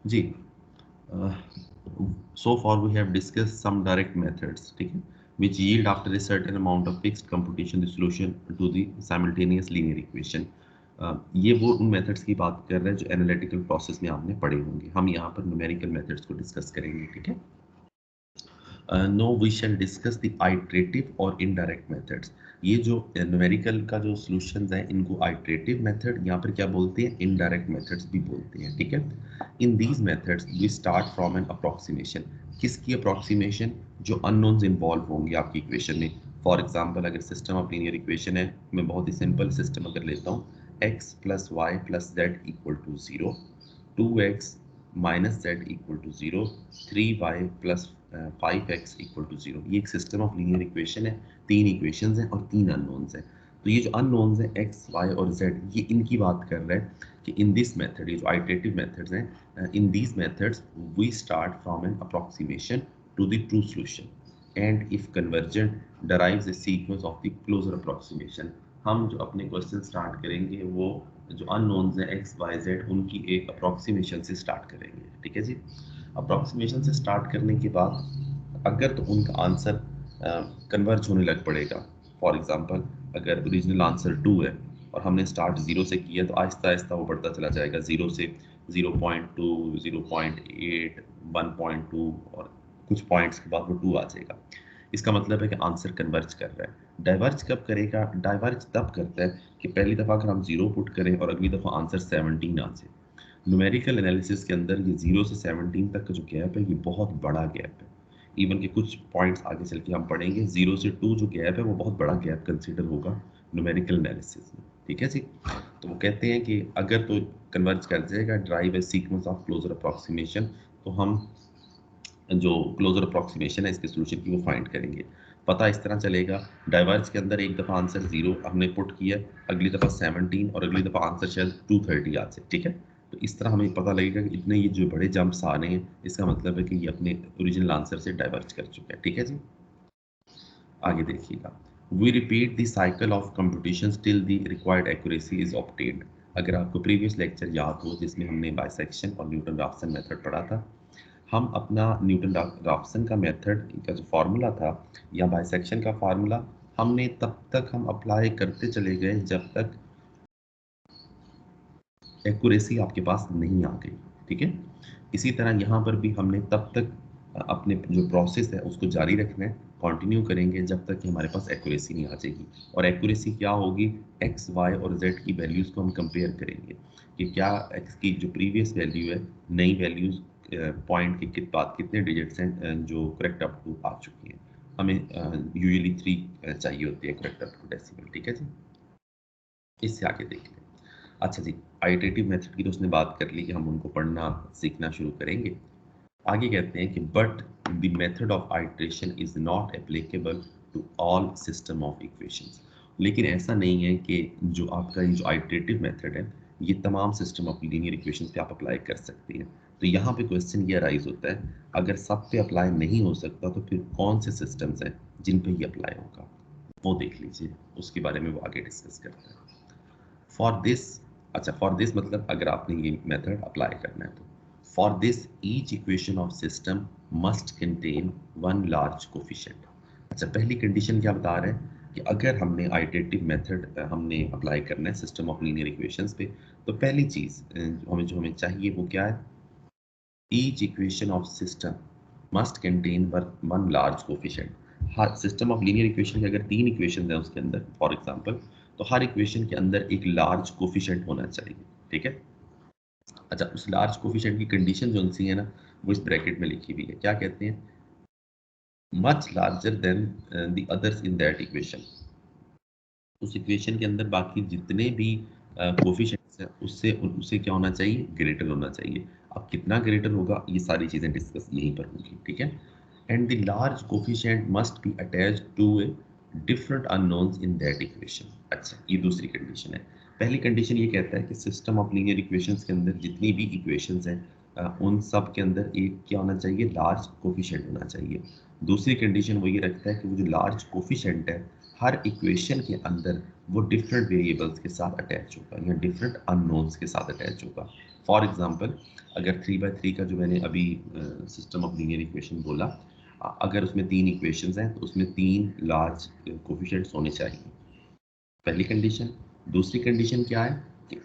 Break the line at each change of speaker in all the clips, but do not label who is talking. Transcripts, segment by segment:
Ji, so far we have discussed some direct methods, ठीक है, which yield after a certain amount of fixed computation the solution to the simultaneous linear equation. ये वो उन methods की बात कर रहे हैं जो एनालिटिकल प्रोसेस में आपने पढ़े होंगे। हम यहाँ पर न्यूमेरिकल मेथड्स को डिस्कस करेंगे, ठीक है। Now we shall discuss the iterative और इनडायरेक्ट मेथड्स। ये जो न्यूमेरिकल का जो सॉल्यूशंस है इनको आइट्रेटिव मेथड यहाँ पर क्या बोलते हैं, इनडायरेक्ट मेथड्स भी बोलते हैं, ठीक है। In these methods we start from an approximation. किसकी अप्रॉक्सीमेशन? जो अननोन्स इन्वॉल्व होंगे आपकी इक्वेशन में। फॉर एग्जाम्पल अगर सिस्टम ऑफ लीनियर इक्वेशन है, मैं बहुत ही सिंपल सिस्टम अगर लेता हूँ, x plus y plus z equal to zero, 2x minus z equal to zero, 3y plus 5x equal to zero. ये एक सिस्टम ऑफ लीनियर इक्वेशन है, तीन इक्वेशंस हैं और तीन अननोन्स हैं। तो ये जो अननोन्स हैं x, y और z, ये इनकी बात कर रहे हैं कि इन दिस मेथड, ये जो आइटरेटिव मेथड्स हैं, in these methods we start from an approximation to the true solution and if convergent derives a sequence of the closer approximation। हम जो अपने क्वेश्चन स्टार्ट करेंगे वो जो अननोन्स हैं एक्स वाई जेड, उनकी एक अप्रॉक्सीमेशन से स्टार्ट करेंगे, ठीक है जी। अप्रॉक्सीमेशन से स्टार्ट करने के बाद अगर तो उनका आंसर कन्वर्ज होने लग पड़ेगा, फॉर एग्जांपल अगर ओरिजिनल आंसर 2 है और हमने स्टार्ट 0 से किया, तो आहिस्ता आहिस्ता वो बढ़ता चला जाएगा, 0 से 0.2, 0.8, 1.2 और कुछ पॉइंट्स के बाद वो 2 आ जाएगा। इसका मतलब है कि आंसर कन्वर्ज कर रहा है। डाइवर्ज कब करेगा? डाइवर्ज तब करता है कि पहली दफ़ा अगर हम 0 पुट करें और अगली दफ़ा आंसर 17 आ जाए। न्यूमेरिकल एनालिसिस के अंदर ये 0 से 17 तक का जो गैप है ये बहुत बड़ा गैप है। इवन के कुछ पॉइंट्स आगे चल के हम पढ़ेंगे, 0 से 2 जो गैप है वो बहुत बड़ा गैप कंसिडर होगा न्यूमेरिकल एनालिसिस में, ठीक है जी। तो वो कहते हैं कि अगर तो कन्वर्ज कर जाएगा, drive a sequence of closer approximation, तो हम जो क्लोजर अप्रॉक्सीमेशन है इसके सॉल्यूशन की वो फाइंड करेंगे। पता इस तरह चलेगा, डाइवर्ज के अंदर एक दफ़ा आंसर 0 हमने पुट किया, अगली दफ़ा 17 और अगली दफ़ा आंसर शायद 230 आ जाए, ठीक है। तो इस तरह हमें पता लगेगा कि इतने ये जो बड़े जंप्स आ रहे हैं, इसका मतलब है कि ये अपने ओरिजिनल आंसर से डाइवर्ज कर चुका है, ठीक है जी। आगे देखिएगा, we repeat the cycle of computation till the required accuracy is obtained. अगर आपको प्रीवियस लेक्चर याद हो जिसमें हमने बाइसेक्शन और न्यूटन राफसन मेथड पढ़ा था, हम अपना न्यूटन राफसन का मेथड का जो फार्मूला था या बाइसेक्शन का फार्मूला, हमने तब तक हम अप्लाई करते चले गए जब तक एक्यूरेसी आपके पास नहीं आ गई, ठीक है। इसी तरह यहाँ पर भी हमने तब तक अपने जो प्रोसेस है उसको जारी रखना है, कंटिन्यू करेंगे जब तक कि हमारे पास एक्यूरेसी नहीं आ जाएगी। और एक्यूरेसी क्या होगी? एक्स वाई और जेड की वैल्यूज़ को हम कंपेयर करेंगे कि क्या एक्स की जो प्रीवियस वैल्यू है, नई वैल्यूज़ पॉइंट के बाद कितने डिजिट्स हैं जो करेक्ट अप टू आ चुकी हैं। हमें यूजुअली 3 चाहिए होती है करेक्ट अप टू डेसिमल, ठीक है जी। इससे आगे देख लें। अच्छा जी, आइटरेटिव मेथड की तो उसने बात कर ली कि हम उनको पढ़ना सीखना शुरू करेंगे। आगे कहते हैं कि but the method of iteration is not applicable to all system of equations. लेकिन ऐसा नहीं है कि जो आपका ये जो आइट्रेटिव मेथड है ये तमाम सिस्टम ऑफ लीनियर इक्वेशंस पे आप अप्लाई कर सकते हैं। तो यहाँ पे क्वेश्चन ये राइज होता है, अगर सब पे अप्लाई नहीं हो सकता तो फिर कौन से सिस्टम्स हैं जिन पे ये अप्लाई होगा, वो देख लीजिए, उसके बारे में वो आगे डिस्कस करते हैं। फॉर दिस, अच्छा फॉर दिस मतलब अगर आपने ये मेथड अप्लाई करना है तो, for this each equation of system must contain one large coefficient. अच्छा, पहली कंडीशन क्या बता रहे हैं कि अगर हमने आइटरेटिव मेथड हमने अप्लाई करना है सिस्टम ऑफ लीनियर इक्वेशंस पे, तो पहली चीज़ जो हमें चाहिए वो क्या है? Each equation of system must contain one large coefficient. Her system of linear equation के अगर 3 इक्वेशन हैं उसके अंदर फॉर एग्जांपल, तो हर इक्वेशन के अंदर एक लार्ज कोफिशिएंट होना चाहिए, ठीक है। अच्छा, उस लार्ज कोफिशिएंट की कंडीशन जो सी है ना, वो इस ब्रैकेट में लिखी हुई है, क्या कहते हैं? Much larger than the others in that equation. उस इक्वेशन के अंदर बाकी जितने भी कोफिशिएंट्स हैं उससे उससे क्या होना चाहिए? ग्रेटर होना चाहिए। अब कितना ग्रेटर होगा ये सारी चीज़ें डिस्कस यहीं पर होंगी, ठीक है। And the large coefficient must be attached to a different unknowns in that equation. अच्छा, ये दूसरी कंडीशन है। पहली कंडीशन ये कहता है कि सिस्टम ऑफ लीनियर इक्वेशंस के अंदर जितनी भी इक्वेशंस हैं उन सब के अंदर एक क्या होना चाहिए? लार्ज कोफिशिएंट होना चाहिए। दूसरी कंडीशन वो ये रखता है कि वो जो लार्ज कोफिशिएंट है हर इक्वेशन के अंदर वो डिफरेंट वेरिएबल्स के साथ अटैच होगा या डिफरेंट अननोन्स के साथ अटैच होगा। फॉर एग्जांपल, अगर 3/3 का जो मैंने अभी सिस्टम ऑफ लीनियर इक्वेशन बोला, अगर उसमें 3 इक्वेशंस हैं तो उसमें 3 लार्ज कोफिशिएंट्स होने चाहिए, पहली कंडीशन। दूसरी कंडीशन क्या है कि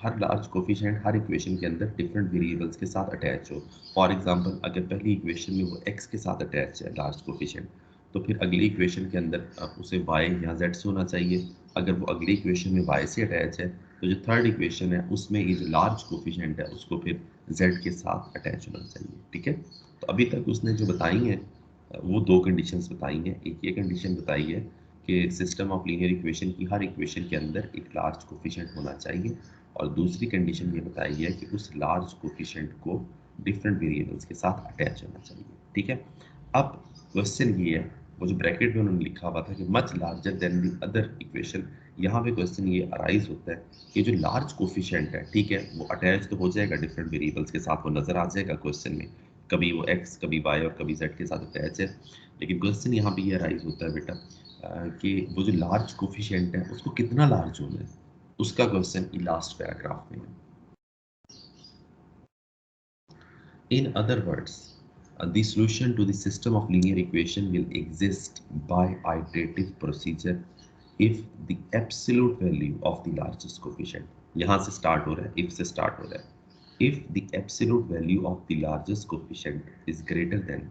हर लार्ज कोफिशिएंट हर इक्वेशन के अंदर डिफरेंट वेरिएबल्स के साथ अटैच हो। फॉर एग्जांपल, अगर पहली इक्वेशन में वो x के साथ अटैच है लार्ज कोफिशिएंट, तो फिर अगली इक्वेशन के अंदर उसे y या z से होना चाहिए। अगर वो अगली इक्वेशन में y से अटैच है, तो जो थर्ड इक्वेशन है उसमें ये जो लार्ज कोफिशिएंट है उसको फिर z के साथ अटैच होना चाहिए। ठीक है, तो अभी तक उसने जो बताई हैं वो 2 कंडीशंस बताई हैं। एक ये कंडीशन बताई है कि सिस्टम ऑफ लीनियर इक्वेशन की हर इक्वेशन के अंदर एक लार्ज कोफिशिएंट होना चाहिए, और दूसरी कंडीशन ये बताई है कि उस लार्ज कोफिशिएंट को डिफरेंट वेरिएबल्स के साथ अटैच होना चाहिए। ठीक है, अब क्वेश्चन ये है, वो जो ब्रैकेट में उन्होंने लिखा हुआ था कि much larger than the other equation, यहाँ पे क्वेश्चन ये अराइज होता है कि जो लार्ज कोफिशिएंट है, ठीक है, वो अटैच तो हो जाएगा डिफरेंट वेरिएबल्स के साथ, वो नजर आ जाएगा क्वेश्चन में, कभी वो x, कभी y और कभी z के साथ अटैच है। लेकिन क्वेश्चन यहाँ पे ये अराइज होता है बेटा कि वो जो लार्ज कोफिशिएंट है उसको कितना लार्ज होना है, उसका क्वेश्चन लास्ट पैराग्राफ में है। In other words, the solution to the system of linear equation will exist by iterative procedure if the absolute value of the largest coefficient, यहाँ से start हो रहा है, if से start हो रहा है, if the absolute value of the largest coefficient is greater than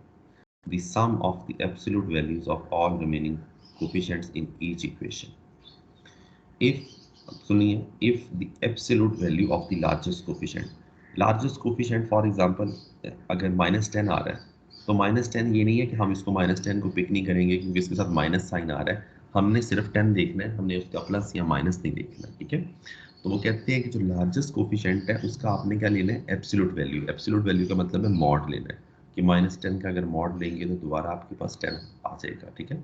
the sum of the absolute values of all remaining coefficients in each equation. If, सुनिए, if the absolute value of the largest coefficient for example अगर -10 आ रहा है, तो -10 ये नहीं है कि हम इसको -10 को पिक नहीं करेंगे क्योंकि इसके साथ माइनस साइन आ रहा है, हमने सिर्फ 10 देखना है, हमने उसका प्लस या माइनस नहीं देखना। ठीक है, तो वो कहते हैं कि जो लार्जेस्ट कोफिशिएंट है उसका आपने क्या लेना है, एब्सोल्यूट वैल्यू। एब्सोल्यूट वैल्यू का मतलब है मॉड लेना है, कि -10 का अगर मॉड लेंगे तो दोबारा आपके पास 10 आ जाएगा। ठीक है,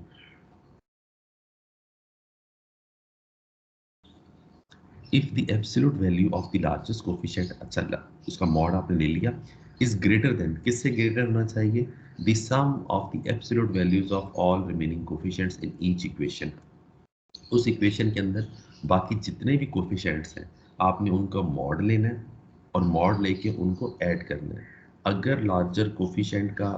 if the absolute value of the largest coefficient, अच्छा उसका मॉड आपने ले लिया, is greater than, किससे ग्रेटर होना चाहिए, the sum of the absolute values of all remaining coefficients in each equation, उस इक्वेशन के अंदर बाकी जितने भी कोफिशिएंट्स हैं आपने उनका मॉड लेना है और मॉड लेके उनको ऐड करना है। अगर लार्जर कोफिशिएंट का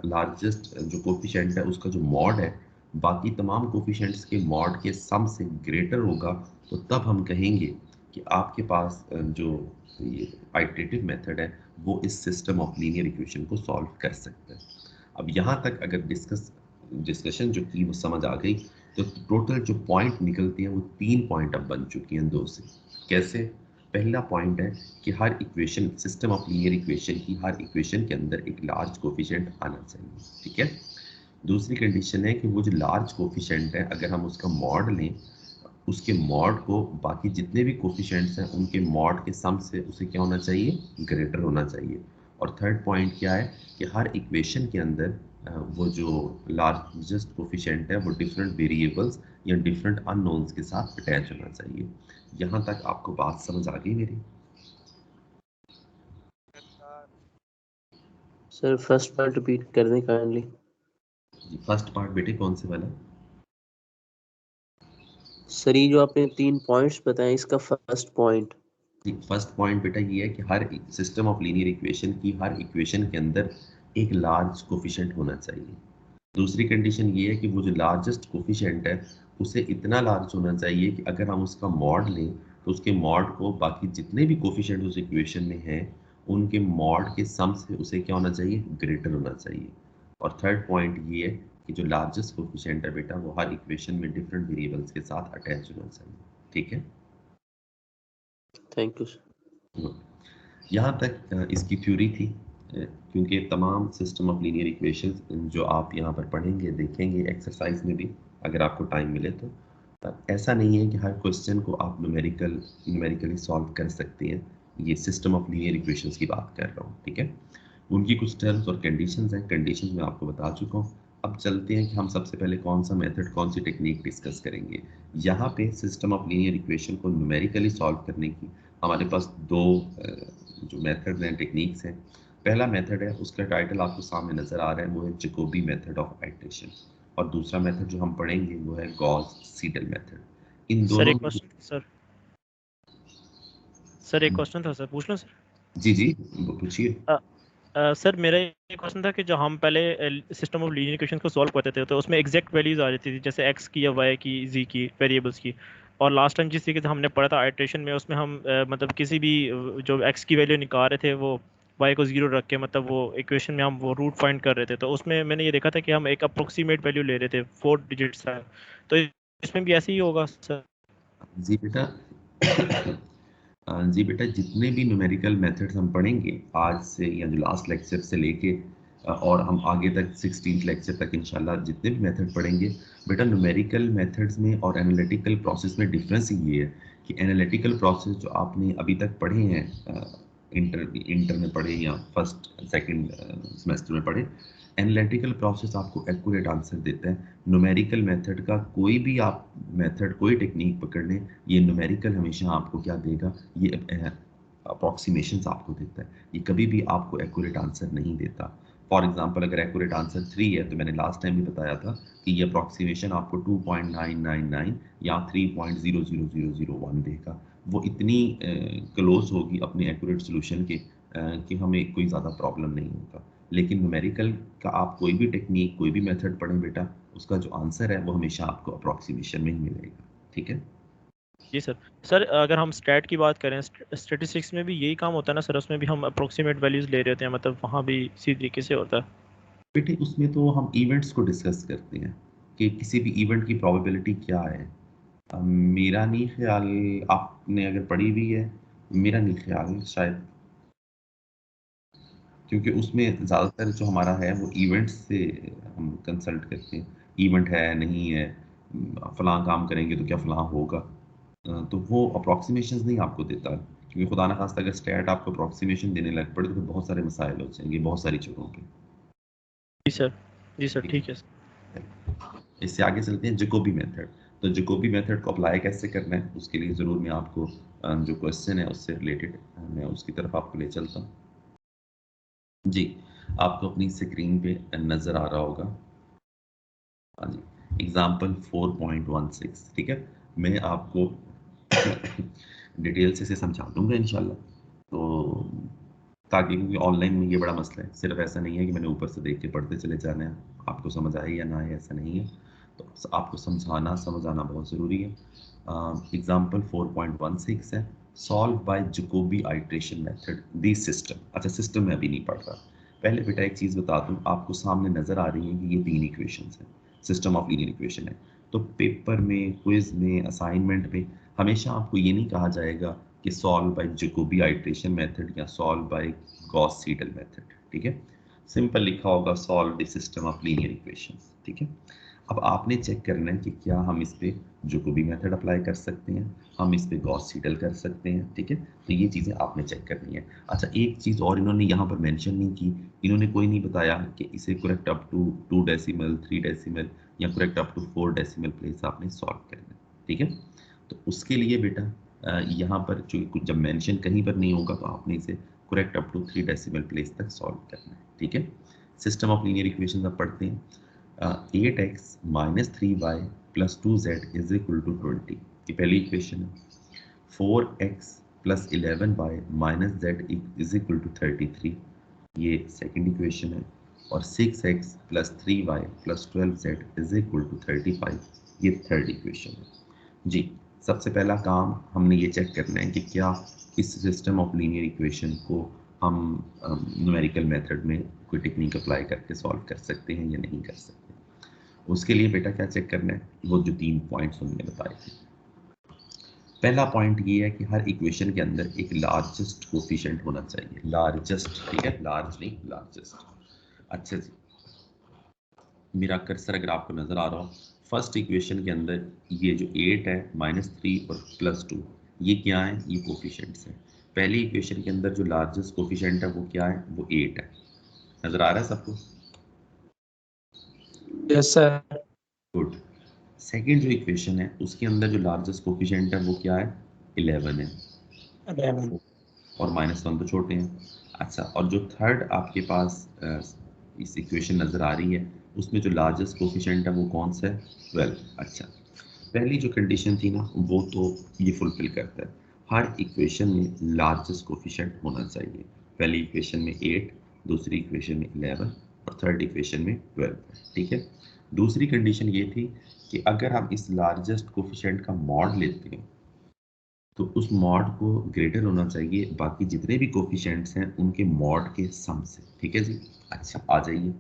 लार्जेस्ट जो कोफिशिएंट है उसका जो मॉड है बाकी तमाम कोफिशिएंट्स के मॉड के सम से ग्रेटर होगा, तो तब हम कहेंगे कि आपके पास जो ये आइटरेटिव मेथड है वो इस सिस्टम ऑफ लीनियर इक्वेशन को सॉल्व कर सकता है। अब यहाँ तक अगर डिस्कशन जो की वो समझ आ गई, तो टोटल जो पॉइंट निकलती हैं वो 3 पॉइंट अब बन चुकी हैं 2 से। कैसे? पहला पॉइंट है कि हर equation, system of linear equation की हर इक्वेशन के अंदर एक लार्ज कोफिशिएंट आना चाहिए। ठीक है, दूसरी कंडीशन है कि वो जो लार्ज कोफिशिएंट है अगर हम उसका मॉड लें, उसके मॉड को बाकी जितने भी कोफिशिएंट्स हैं उनके मॉड के सम से उसे क्या होना चाहिए, ग्रेटर होना चाहिए। और थर्ड पॉइंट क्या है कि हर इक्वेशन के अंदर वो जो लार्जेस्ट कोफिशिएंट है वो डिफरेंट वेरिएबल्स या डिफरेंट अननोन्स के साथ अटैच होना चाहिए। यहाँ तक आपको बात समझ आ गई मेरी?
सर फर्स्ट पार्ट रिपीट कर दें काइंडली।
फर्स्ट पार्ट बेटे कौन से वाला?
सर ये जो आपने 3 पॉइंट्स बताए इसका फर्स्ट पॉइंट।
फर्स्ट पॉइंट बेटा ये है कि हर सिस्टम ऑफ लीनियर इक्वेशन की हर इक्वेशन के अंदर एक लार्ज कोफिशिएंट होना चाहिए। दूसरी कंडीशन ये है कि वो जो लार्जेस्ट कोफिशिएंट है उसे इतना लार्ज होना चाहिए कि अगर हम उसका मॉड लें तो उसके मॉड को बाकी जितने भी कोफिशिएंट उस इक्वेशन में हैं उनके मॉड के सम से उसे क्या होना चाहिए, ग्रेटर होना चाहिए। और थर्ड पॉइंट ये है कि जो लार्जेस्ट कोफिशिएंट है बेटा वो हर इक्वेशन में डिफरेंट वेरिएबल्स के साथ अटैच होना चाहिए। ठीक है,
थैंक यू सर।
यहाँ तक इसकी थ्योरी थी। क्योंकि तमाम सिस्टम ऑफ लीनियर इक्वेशंस जो आप यहाँ पर पढ़ेंगे देखेंगे एक्सरसाइज में भी अगर आपको टाइम मिले तो, ऐसा नहीं है कि हर क्वेश्चन को आप न्यूमेरिकली सॉल्व कर सकते हैं। ये सिस्टम ऑफ लीनियर इक्वेशंस की बात कर रहा हूँ। ठीक है, उनकी कुछ टर्म्स और कंडीशंस हैं, कंडीशंस मैं आपको बता चुका हूँ। अब चलते हैं कि हम सबसे पहले कौन सा मेथड, कौन सी टेक्निक डिस्कस करेंगे। यहाँ पे सिस्टम ऑफ लीनियर इक्वेशन को न्यूमेरिकली सॉल्व करने की हमारे पास दो जो मेथड हैं, टेक्निक्स हैं। पहला मेथड है, उसका टाइटल आपको सामने नज़र आ रहा है, वो है जैकोबी मेथड ऑफ आइट्रेशन। और दूसरा मेथड जो हम पढ़ेंगे वो है गॉस सीडल मेथड। इन
सर
दोनों
एक क्वेश्चन सर एक क्वेश्चन था सर, पूछ लो सर।
जी जी पूछिए।
सर मेरा ये क्वेश्चन था कि जो हम पहले सिस्टम ऑफ लीनियर इक्वेशंस को सॉल्व करते थे तो उसमें एग्जैक्ट वैल्यूज आ जाती थी, जैसे एक्स की या वाई की, जी की, वेरिएबल्स की। और लास्ट टाइम जिस तरीके से हमने पढ़ा था आइट्रेशन में, उसमें हम मतलब किसी भी जो एक्स की वैल्यू निकाल रहे थे वो वाई को जीरो रख के, मतलब वो इक्वेशन में हम वो रूट फाइंड कर रहे थे, तो उसमें मैंने ये देखा था कि हम एक अप्रोक्सीमेट वैल्यू ले रहे थे 4 डिजिट्स का। तो इसमें भी ऐसे ही होगा सर?
जी बेटा जी बेटा, जितने भी न्यूमेरिकल मेथड्स हम पढ़ेंगे आज से या जो लास्ट लेक्चर से लेके और हम आगे तक 16th लेक्चर तक इंशाल्लाह जितने भी मेथड पढ़ेंगे बेटा, न्यूमेरिकल मेथड्स में और एनालिटिकल प्रोसेस में डिफरेंस ये है कि एनालिटिकल प्रोसेस जो आपने अभी तक पढ़े हैं, इंटर में पढ़े या फर्स्ट सेकंड सेमेस्टर में पढ़े, एनालिटिकल प्रोसेस आपको एक्यूरेट आंसर देता है। न्यूमेरिकल मेथड का कोई भी आप मेथड, कोई टेक्निक पकड़ लें, ये न्यूमेरिकल हमेशा आपको क्या देगा, ये अप्रॉक्सीमेशंस आपको देता है, ये कभी भी आपको एक्यूरेट आंसर नहीं देता। फॉर एग्जांपल अगर एक्यूरेट आंसर 3 है तो मैंने लास्ट टाइम भी बताया था कि ये अप्रॉक्सीमेशन आपको 2.999 या 3.00001 देगा। वो इतनी क्लोज होगी अपने एक्यूरेट सोल्यूशन के कि हमें कोई ज़्यादा प्रॉब्लम नहीं होगा। लेकिन न्यूमेरिकल का आप कोई भी टेक्निक, कोई भी मेथड पढ़ें बेटा, उसका जो आंसर है वो हमेशा आपको अप्रॉक्सीमेशन में ही मिलेगा। ठीक है
जी सर। सर अगर हम स्टैट की बात करें, स्टैटिस्टिक्स में भी यही काम होता है ना सर? उसमें भी हम अप्रोक्सीमेट वैल्यूज ले रहे होते हैं, मतलब वहाँ भी इसी तरीके से होता है?
बेटे, उसमें तो हम इवेंट्स को डिस्कस करते हैं कि किसी भी इवेंट की प्रोबेबिलिटी क्या है। मेरा नहीं ख्याल, आपने अगर पढ़ी हुई है, मेरा नहीं ख्याल शायद, क्योंकि उसमें ज़्यादातर जो हमारा है वो इवेंट्स से हम कंसल्ट करते हैं, इवेंट है नहीं है, फलां काम करेंगे तो क्या फलां होगा। तो वो अप्रॉक्सीमेशंस नहीं आपको देता, क्योंकि खुदा ना खास्ता अगर स्टैट आपको अप्रॉक्सीमेशन देने लग पड़े तो फिर बहुत सारे मसाइल हो जाएंगे बहुत सारी जगहों पे।
जी सर। जी सर,
ठीक
ठीक है सर।
है, इससे आगे चलते हैं जैकोबी मेथड। तो जैकोबी मेथड को अप्लाई कैसे करना है, उसके लिए ज़रूर मैं आपको जो क्वेश्चन है उससे रिलेटेड मैं उसकी तरफ आपको ले चलता हूँ। जी, आपको अपनी स्क्रीन पे नज़र आ रहा होगा, हाँ जी, एग्जाम्पल 4.16। ठीक है, मैं आपको डिटेल से इसे समझा दूंगा इंशाल्लाह, तो ताकि, क्योंकि ऑनलाइन में ये बड़ा मसला है, सिर्फ ऐसा नहीं है कि मैंने ऊपर से देख के पढ़ते चले जाना है, आपको समझ आए या ना आए ऐसा नहीं है, तो आपको समझाना समझाना बहुत ज़रूरी है। एग्जाम्पल 4.16 है, solve by Jacobi iteration method the system. अच्छा, सिस्टम में अभी नहीं पढ़ रहा, पहले बेटा एक चीज़ बता दूं, आपको सामने नज़र आ रही है कि ये 3 इक्वेशंस हैं, सिस्टम ऑफ लीनियर इक्वेशन है। तो पेपर में, क्विज में, असाइनमेंट में हमेशा आपको ये नहीं कहा जाएगा कि solve by Jacobi iteration method या solve by Gauss Seidel method. ठीक है, सिंपल लिखा होगा solve the system of linear equation. ठीक है, अब आपने चेक करना है कि क्या हम इस पे जैकोबी मेथड अप्लाई कर सकते हैं, हम इस पे गॉस सीडल कर सकते हैं। ठीक है, तो ये चीज़ें आपने चेक करनी है। अच्छा, एक चीज़ और इन्होंने यहाँ पर मेंशन नहीं की, इन्होंने कोई नहीं बताया कि इसे correct up to 2 decimal, 3 decimal या correct up to 4 decimal place आपने सॉल्व करना है। ठीक है, तो उसके लिए बेटा यहाँ पर चूंकि कुछ जब मेंशन कहीं पर नहीं होगा तो आपने इसे correct up to 3 decimal place तक सॉल्व करना है। ठीक है, सिस्टम ऑफ लीनियर इक्वेशन अब पढ़ते हैं। 8x minus 3y plus 2z is equal to 20, ये पहली इक्वेशन है। 4x plus 11y minus z is equal to 33, ये सेकंड इक्वेशन है। और 6x plus 3y plus 12z is equal to 35, ये थर्ड इक्वेशन है। जी, सबसे पहला काम हमने ये चेक करना है कि क्या इस सिस्टम ऑफ लीनियर इक्वेशन को हम न्यूमेरिकल मेथड में कोई टेक्निक अप्लाई करके सॉल्व कर सकते हैं या नहीं कर सकते। उसके लिए बेटा क्या चेक करना है, वो जो 3 पॉइंट्स उन्होंने बताए थे। पहला पॉइंट ये है कि हर इक्वेशन के अंदर एक लार्जेस्ट कोफिशिएंट होना चाहिए, लार्जेस्ट। ठीक है, लार्ज नहीं, लार्जेस्ट। अच्छा जी, मेरा कर्सर अगर आपको नज़र आ रहा हो, फर्स्ट इक्वेशन के अंदर ये जो 8 है, -3 और +2, ये क्या है, ये कोफिशिएंट्स हैं। पहली इक्वेशन के अंदर जो लार्जेस्ट कोफिशिएंट है वो क्या है, वो 8 है। नज़र आ रहा है सबको?
Yes sir.
गुड। सेकंड जो इक्वेशन है उसके अंदर जो लार्जेस्ट कोफिशिएंट है वो क्या है, 11 है,
11।
और -1 तो छोटे हैं। अच्छा, और जो थर्ड आपके पास इस इक्वेशन नज़र आ रही है उसमें जो लार्जेस्ट कोफिशिएंट है वो कौन सा है, 12। अच्छा, पहली जो कंडीशन थी ना वो तो ये फुलफिल करता है, हर इक्वेशन में लार्जेस्ट कोफिशिएंट होना चाहिए। पहली इक्वेशन में 8, दूसरी इक्वेशन में 11 और थर्ड इक्वेशन में 12, ठीक है। दूसरी कंडीशन ये थी कि अगर हम इस लार्जेस्ट कोफिशिएंट का मॉड लेते हैं तो उस मॉड को ग्रेटर होना चाहिए बाकी जितने भी कोफिशिएंट्स हैं उनके मॉड के सम से, ठीक है जी। अच्छा, आ जाइए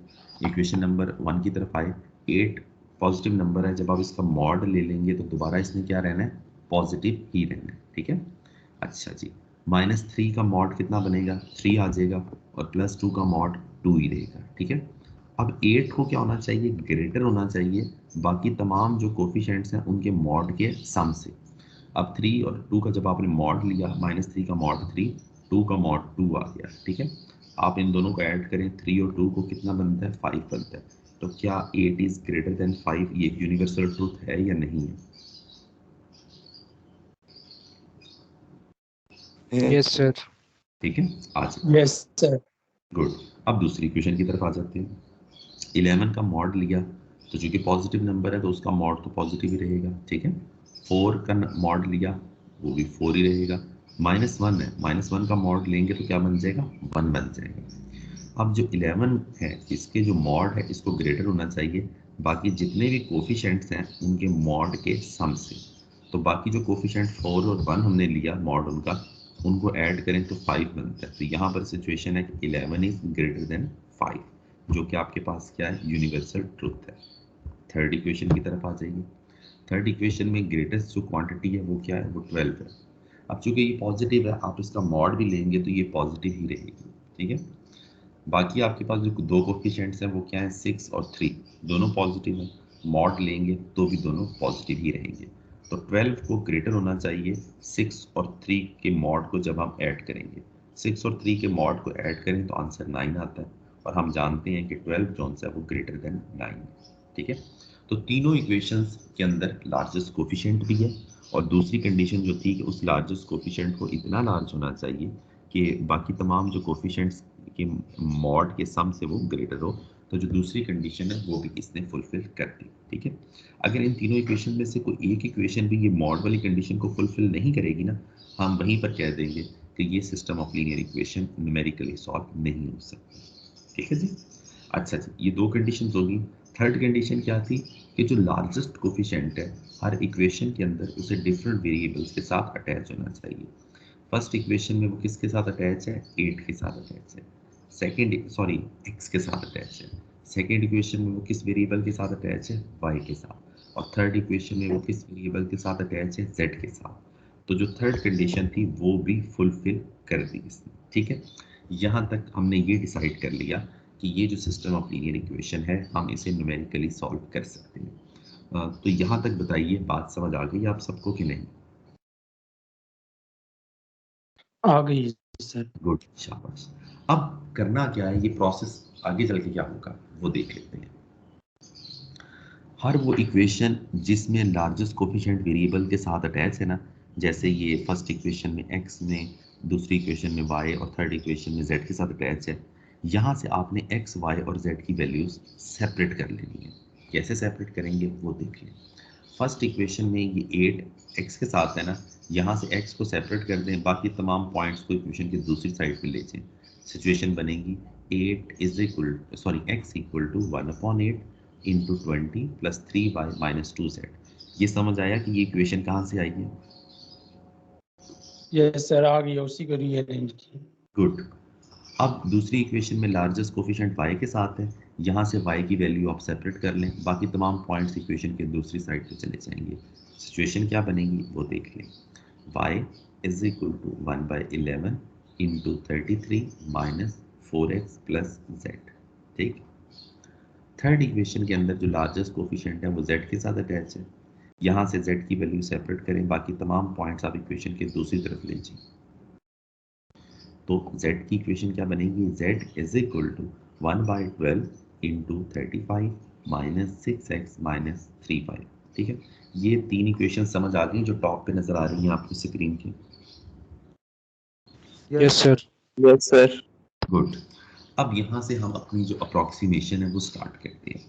इक्वेशन नंबर 1 की तरफ आए। 8 पॉजिटिव नंबर है, जब आप इसका मॉड ले लेंगे तो दोबारा इसने क्या रहना है, पॉजिटिव ही रहना है, ठीक है। अच्छा जी, -3 का मॉड कितना बनेगा, 3 आ जाएगा और +2 का मॉड 2 ही रहेगा, ठीक है। अब 8 को क्या होना चाहिए, ग्रेटर होना चाहिए बाकी तमाम जो कोफिशिएंट्स हैं उनके मॉड के सम से। अब 3 और 2 का जब आपने मॉड लिया, -3 का मॉड 3, 2 का मॉड 2 आ गया, ठीक है। आप इन दोनों को ऐड करें, 3 और 2 को कितना बनता है, 5 बनता है। तो क्या 8 इज ग्रेटर देन 5 ये एक यूनिवर्सल ट्रूथ है या नहीं है?
Yes sir.
ठीक है, आज
यस सर।
गुड। अब दूसरी इक्वेशन की तरफ आ जाते हैं। 11 का मॉड लिया तो चूंकि पॉजिटिव नंबर है तो उसका मॉड तो पॉजिटिव ही रहेगा, ठीक है। 4 का मॉड लिया वो भी 4 ही रहेगा। -1 है, -1 का मॉड लेंगे तो क्या बन जाएगा, 1 बन जाएगा। अब जो 11 है इसके जो मॉड है इसको ग्रेटर होना चाहिए बाकी जितने भी कोफिशिएंट्स हैं उनके मॉड के सम से। तो बाकी जो कोफिशिएंट 4 और 1 हमने लिया मॉड उनका, उनको ऐड करें तो 5 बनता है। तो यहाँ पर सिचुएशन है कि 11 इज ग्रेटर देन 5, जो कि आपके पास क्या है, यूनिवर्सल ट्रुथ है। थर्ड इक्वेशन की तरफ आ जाइए। थर्ड इक्वेशन में ग्रेटेस्ट जो क्वांटिटी है वो क्या है, वो 12 है। अब चूंकि ये पॉजिटिव है आप इसका मॉड भी लेंगे तो ये पॉजिटिव ही रहेगी, ठीक है। बाकी आपके पास जो दो कोफिशिएंट्स हैं वो क्या है, 6 और 3, दोनों पॉजिटिव हैं। मॉड लेंगे तो भी दोनों पॉजिटिव ही रहेंगे। तो 12 को ग्रेटर होना चाहिए 6 और 3 के मॉड को जब हम ऐड करेंगे। 6 और 3 के मॉड को ऐड करें तो आंसर 9 आता है और हम जानते हैं कि 12 जो है वो ग्रेटर देन 9, ठीक है। तो तीनों इक्वेशंस के अंदर लार्जेस्ट कोफिशिएंट भी है और दूसरी कंडीशन जो थी कि उस लार्जेस्ट कोफिशिएंट को इतना लार्ज होना चाहिए कि बाकी तमाम जो कोफिशिएंट्स के मॉड के सम से वो ग्रेटर हो। तो जो दूसरी कंडीशन है वो भी इसने फुलफिल कर दी, ठीक है। अगर इन तीनों इक्वेशन में से कोई एक इक्वेशन भी ये मॉड वाली कंडीशन को फुलफिल नहीं करेगी ना, हम वहीं पर कह देंगे कि ये system of linear equation numerically solve नहीं हो सकती, ठीक है जी। अच्छा जी, ये दो कंडीशन होगी। थर्ड कंडीशन क्या थी कि जो लार्जेस्ट कोफिशिएंट है हर इक्वेशन के अंदर उसे डिफरेंट वेरिएबल्स के साथ अटैच होना चाहिए। फर्स्ट इक्वेशन में वो किसके साथ अटैच है, 8 के साथ अटैच है। सेकंड सॉरी x के साथ अटैच है। सेकंड इक्वेशन में वो किस वेरिएबल के साथ अटैच है, y के साथ। और थर्ड इक्वेशन में वो किस वेरिएबल के साथ अटैच है, z के साथ। तो जो थर्ड कंडीशन थी वो भी फुलफिल कर दी इसने, ठीक है। यहाँ तक हमने ये डिसाइड कर लिया कि ये जो सिस्टम ऑफ लीनियर इक्वेशन है हम इसे न्यूमेरिकली सॉल्व कर सकते हैं। तो यहाँ तक बताइए बात समझ आ गई आप सबको कि नहीं?
आ गई सर।
गुड, शाबाश। अब करना क्या है, ये प्रोसेस आगे चल के क्या होगा वो देख लेते हैं। हर वो इक्वेशन जिसमें लार्जेस्ट कोफिशिएंट वेरिएबल के साथ अटैच है ना, जैसे ये फर्स्ट इक्वेशन में x में, दूसरी इक्वेशन में y और थर्ड इक्वेशन में z के साथ अटैच है, यहाँ से आपने x, y और z की वैल्यूज सेपरेट कर लेनी है। कैसे सेपरेट करेंगे वो देख लें। फर्स्ट इक्वेशन में ये 8 x के साथ है ना, यहाँ से x को सेपरेट कर दें, बाकी तमाम पॉइंट्स को इक्वेशन की दूसरी साइड पे ले जाएं। सिचुएशन बनेगी 8 is equal sorry x equal to 1/8 into 20 plus 3y minus 2z। ये समझ आया कि ये इक्वेशन कहाँ से आई है?
यस सर, आ गई, उसी को रीअरेंज किया।
गुड। अब दूसरी इक्वेशन में लार्जेस्ट कोफिशिएंट y के साथ है, यहाँ से y की वैल्यू आप सेपरेट कर लें, बाकी तमाम पॉइंट्स इक्वेशन के दूसरी साइड पे चले जाएंगे। सिचुएशन क्या बनेगी वो देख लें। y is equal to 1/11 into 33 minus 4x plus z, ठीक। थर्ड इक्वेशन के अंदर जो लार्जेस्ट कोफिशिएंट है वो z के साथ अटैच है, यहाँ से z की वैल्यू सेपरेट करें, बाकी तमाम पॉइंट्स आप इक्वेशन के दूसरी तरफ ले जाएं। तो z की इक्वेशन क्या बनेगी, z is equal to 1/12 into 35 minus 6x minus 35, ठीक है। ये तीन इक्वेशन समझ आ गई जो टॉप पे नजर आ रही हैं आपको स्क्रीन के?
Yes sir.
Yes sir.
Good. अब यहाँ से हम अपनी जो अप्रॉक्सीमेशन है वो स्टार्ट करते हैं।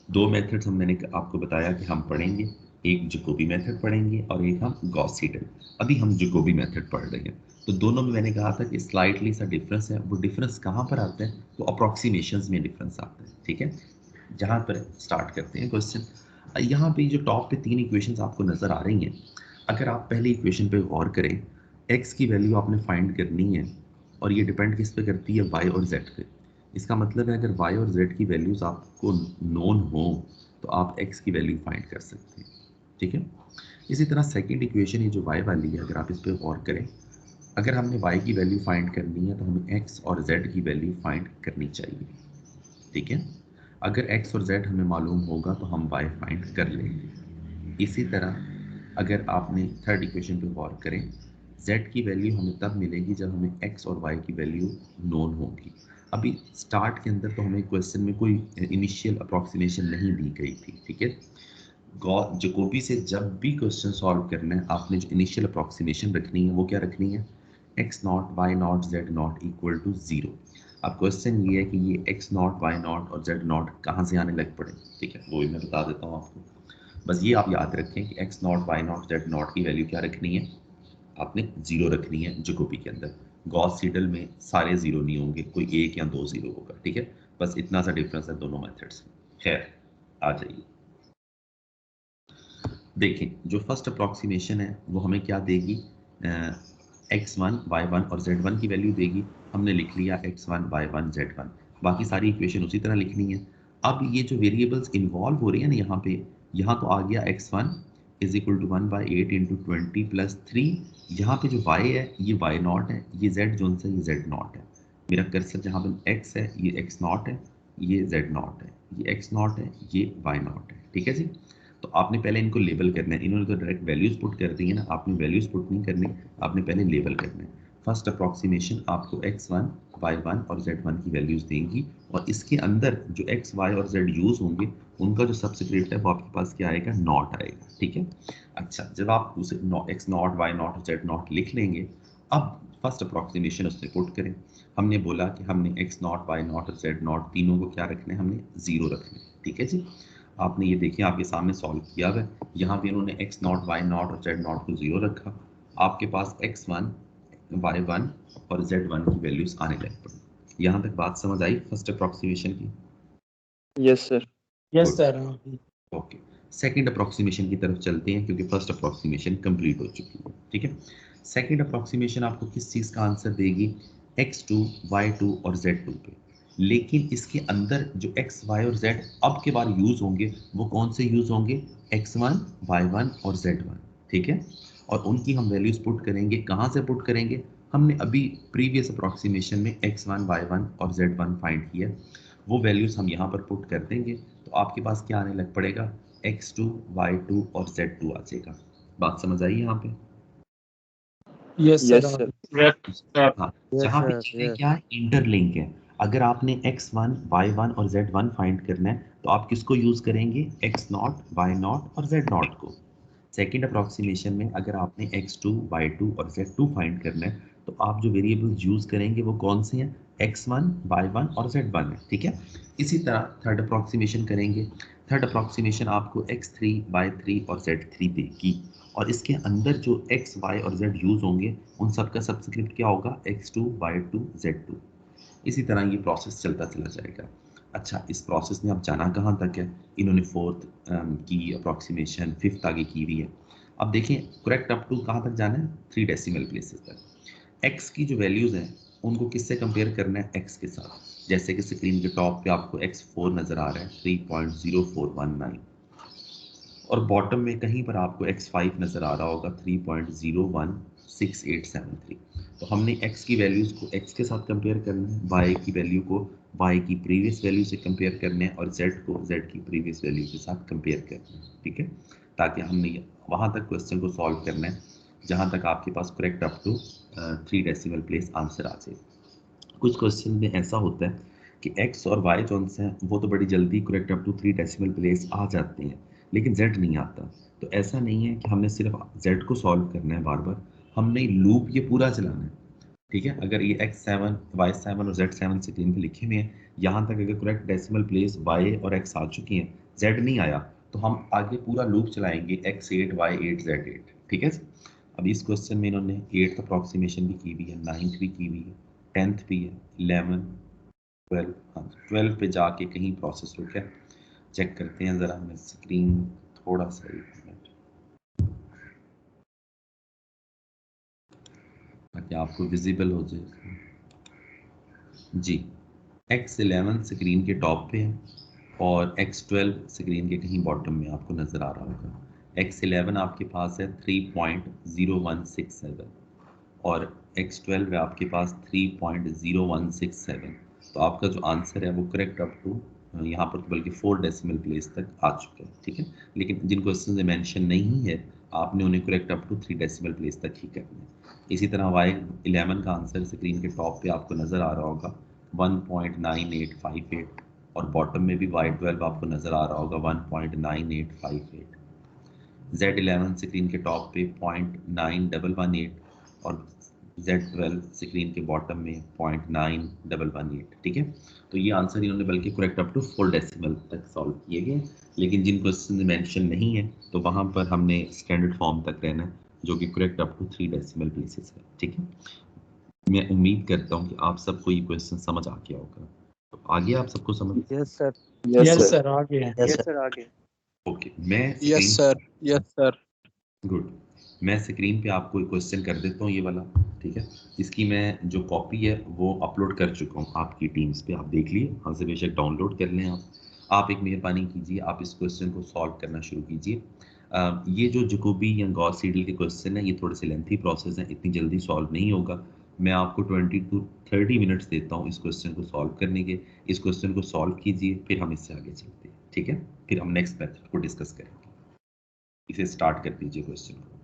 दो मेथड्स मैंने आपको बताया कि हम पढ़ेंगे। एक जैकोबी मेथड पढ़ेंगे और एक हम गॉस सीडल। अभी हम जैकोबी मेथड पढ़ रहे हैं, तो दोनों में मैंने कहा था कि स्लाइटली सा डिफरेंस है। वो डिफरेंस कहाँ पर आता है? तो अप्रॉक्सीमेशंस में डिफरेंस आता है, ठीक है। जहाँ पर स्टार्ट करते हैं क्वेश्चन, यहाँ पे जो टॉप पे 3 इक्वेशंस आपको नज़र आ रही हैं, अगर आप पहली इक्वेशन पे गौर करें, x की वैल्यू आपने फाइंड करनी है और ये डिपेंड किस पे करती है? y और z पे। इसका मतलब है अगर y और z की वैल्यूज़ आपको नोन हो तो आप x की वैल्यू फाइंड कर सकते हैं, ठीक है। इसी तरह सेकंड इक्वेशन ये जो y वाली है, अगर आप इस पे गौर करें, अगर हमने y की वैल्यू फाइंड करनी है तो हमें x और z की वैल्यू फाइंड करनी चाहिए, ठीक है। अगर x और z हमें मालूम होगा तो हम y फाइंड कर लेंगे। इसी तरह अगर आपने थर्ड इक्वेशन पे गौर करें, z की वैल्यू हमें तब मिलेगी जब हमें x और y की वैल्यू नोन होगी। अभी स्टार्ट के अंदर तो हमें क्वेश्चन में कोई इनिशियल अप्रॉक्सीमेशन नहीं दी गई थी, ठीक है। जैकोबी से जब भी क्वेश्चन सॉल्व करना है, आपने जो इनिशियल अप्रॉक्सीमेशन रखनी है वो क्या रखनी है? x nought y nought z nought equal to 0। अब क्वेश्चन ये है कि ये x नॉट y नॉट और z नॉट कहाँ से आने लग पड़े, ठीक है, वो भी मैं बता देता हूँ आपको। बस ये आप याद रखें कि x nought y nought z not की वैल्यू क्या रखनी है? आपने 0 रखनी है जैकोबी के अंदर। गॉस सीडल में सारे 0 नहीं होंगे, कोई 1 या 2 0 होगा, ठीक है। बस इतना सा डिफरेंस है दोनों मेथड्स में। खैर, आ जाइए, देखें जो फर्स्ट अप्रॉक्सीमेशन है वो हमें क्या देगी? x1 y1 और z1 की वैल्यू देगी। हमने लिख लिया x1 y1 z1, बाकी सारी इक्वेशन उसी तरह लिखनी है। अब ये जो वेरिएबल्स इन्वॉल्व हो रही है ना यहाँ पे, यहाँ तो आ गया x1 is equal to 1/8 into 20 plus 3। यहाँ पे जो y है ये y नॉट है, ये z जोन से ये z नॉट है। मेरा कर्सर जहाँ पे x है ये x नॉट है, ये z नॉट है, ये x नॉट है, ये y नॉट है, ठीक है जी। तो आपने पहले इनको लेबल करना है। इन्होंने तो डायरेक्ट वैल्यूज पुट कर दी है ना, आपने वैल्यूज पुट नहीं करनी, आपने पहले लेबल करना है। फर्स्ट अप्रॉक्सीमेशन आपको x1 y1 और z1 की वैल्यूज देंगी और इसके अंदर जो x y और z यूज होंगे उनका जो सबस्क्रिप्ट है वो आपके पास क्या आएगा? नॉट आएगा, ठीक है। अच्छा, जब आप उसे x नॉट y नॉट और z नॉट लिख लेंगे, अब फर्स्ट अप्रॉक्सीमेशन उसमें पुट करें। हमने बोला कि हमने x नॉट y नॉट और z नॉट तीनों को क्या रखना है? हमने 0 रखना है, ठीक है जी। आपने ये देखिए आपके सामने सॉल्व किया हुआ है, यहाँ पे इन्होंने x नॉट y नॉट और z नॉट को 0 रखा। आपके पास x1 y1 और z1 की वैल्यूज आने लग पड़ी। यहाँ तक बात समझ आई फर्स्ट अप्रॉक्सीमेशन की?
Yes sir.
Yes sir.
Okay, second approximation की तरफ चलते हैं क्योंकि फर्स्ट अप्रॉक्सीमेशन कंप्लीट हो चुकी है, ठीक है। सेकंड अप्रॉक्सीमेशन आपको किस चीज़ का आंसर देगी? x2 y2 और z2 पे। लेकिन इसके अंदर जो x y और z अब के बार यूज होंगे वो कौन से यूज होंगे? x1 y1 और z1, ठीक है। और उनकी हम वैल्यूज पुट करेंगे। कहाँ से पुट करेंगे? हमने अभी प्रीवियस अप्रॉक्सीमेशन में x1 y1 और z1 फाइंड किया, वो वैल्यूज हम यहाँ पर पुट कर देंगे तो आपके पास क्या आने लग पड़ेगा? x2 y2 और z2 आ जाएगा। बात समझ आई यहाँ पे?
Yes
yes
sir.
सर।
हाँ, जहाँ पे चीजें क्या है? इंटरलिंक है। अगर आपने x1 y1 और z1 फाइंड करना है तो आप किसको यूज करेंगे? x0 y0 और z0 को। सेकंड अप्रॉक्सीमेशन में अगर आपने x2 y2 और z2 फाइंड करना है तो आप जो वेरिएबल्स यूज करेंगे वो कौन से हैं? x1 y1 और z1 है, ठीक है। इसी तरह थर्ड अप्रॉक्सीमेशन करेंगे। थर्ड अप्रॉक्सीमेशन आपको x3 y3 और z3 देगी और इसके अंदर जो x y और z यूज होंगे उन सब का सबस्क्रिप्ट क्या होगा? x2 y2 z2। इसी तरह ये प्रोसेस चलता चला जाएगा। अच्छा, इस प्रोसेस में अब जाना कहाँ तक है? इन्होंने फोर्थ की अप्रॉक्सीमेशन, फिफ्थ आगे की हुई है। अब देखें करेक्ट अप टू कहाँ तक जाना है? 3 डेसिमल प्लेसेस तक। x की जो वैल्यूज हैं उनको किससे कंपेयर करना है? x के साथ। जैसे कि स्क्रीन के टॉप पे आपको x4 नजर आ रहा है 3.0419 और बॉटम में कहीं पर आपको x5 नजर आ रहा होगा 3.016873। तो हमने x की वैल्यूज को x के साथ कंपेयर करना है, y की वैल्यू को y की प्रीवियस वैल्यू से कंपेयर करना है और z को z की प्रीवियस वैल्यू के साथ कंपेयर करना है, ठीक है। ताकि हमने वहां तक क्वेश्चन को सॉल्व करना है जहां तक आपके पास correct up to 3 decimal place answer आ जाए। कुछ क्वेश्चन में ऐसा होता है कि x और y जो हैं वो तो बड़ी जल्दी correct up to 3 decimal place आ जाते हैं लेकिन z नहीं आता। तो ऐसा नहीं है कि हमने सिर्फ z को सॉल्व करना है बार बार, हमने लूप ये पूरा चलाना है, ठीक है। अगर ये x7 y7 और z7 स्क्रीन पे लिखे हुए हैं, यहाँ तक अगर करेक्ट डेसिमल प्लेस y और x आ चुकी हैं, z नहीं आया, तो हम आगे पूरा लूप चलाएंगे x8 y8 z8, ठीक है। अब इस क्वेश्चन में इन्होंने 8th अप्रॉक्सीमेशन भी की हुई है, 9th भी की हुई है, 10th भी है, 11 12, हाँ 12 पे जाके कहीं प्रोसेस हो गया। चेक करते हैं ज़रा, मैं स्क्रीन थोड़ा सा एक मिनट ताकि आपको विजिबल हो जाए। जी, X11 स्क्रीन के टॉप पे है और X12 स्क्रीन के कहीं बॉटम में आपको नज़र आ रहा होगा। X11 आपके पास है 3.0167 और X12 है आपके पास 3.0167। तो आपका जो आंसर है वो करेक्ट अप टू यहाँ पर तो बल्कि 4 डेसिमल प्लेस तक आ चुका है, ठीक है। लेकिन जिन क्वेश्चन में मेंशन नहीं है आपने उन्हें correct up to 3 decimal place तक ही करना है। इसी तरह Y11 का आंसर स्क्रीन के टॉप पे आपको नज़र आ रहा होगा 1.9858 और बॉटम में भी Y12 आपको नज़र आ रहा होगा 1.9858। Z11 स्क्रीन के टॉप पे 0.9118 और Z12 स्क्रीन के बॉटम में 0.9118, ठीक है। तो ये आंसर इन्होंने बल्कि करेक्ट अप टू 4 डेसिमल तक सॉल्व किए गए, लेकिन जिन क्वेश्चन में मेंशन नहीं है तो वहाँ पर हमने स्टैंडर्ड फॉर्म तक रहना है जो कि correct up to 3 decimal places है, ठीक है। मैं उम्मीद करता हूँ कि आप सबको ये क्वेश्चन समझ आ गया होगा। तो आगे आप सबको समझ?
Yes sir.
Yes, sir. आगे है.
यस सर आगे।
ओके, मैं
yes
screen,
sir, yes sir.
Good, मैं स्क्रीन पे आपको एक क्वेश्चन कर देता हूँ ये वाला, ठीक है। इसकी मैं जो कॉपी है वो अपलोड कर चुका हूँ आपकी टीम्स पे, आप देख लिए, वहाँ से बेशक डाउनलोड कर लें आप एक मेहरबानी कीजिए, आप इस क्वेश्चन को सॉल्व करना शुरू कीजिए। ये जो जकोबी या गॉस सीडल के क्वेश्चन है ये थोड़े से लेंथी प्रोसेस है, इतनी जल्दी सॉल्व नहीं होगा। मैं आपको 20 to 30 मिनट्स देता हूँ इस क्वेश्चन को सॉल्व करने के। इस क्वेश्चन को सॉल्व कीजिए, फिर हम इससे आगे चलते हैं, ठीक है। फिर हम नेक्स्ट मेथड को डिस्कस करेंगे। इसे स्टार्ट कर दीजिए क्वेश्चन को।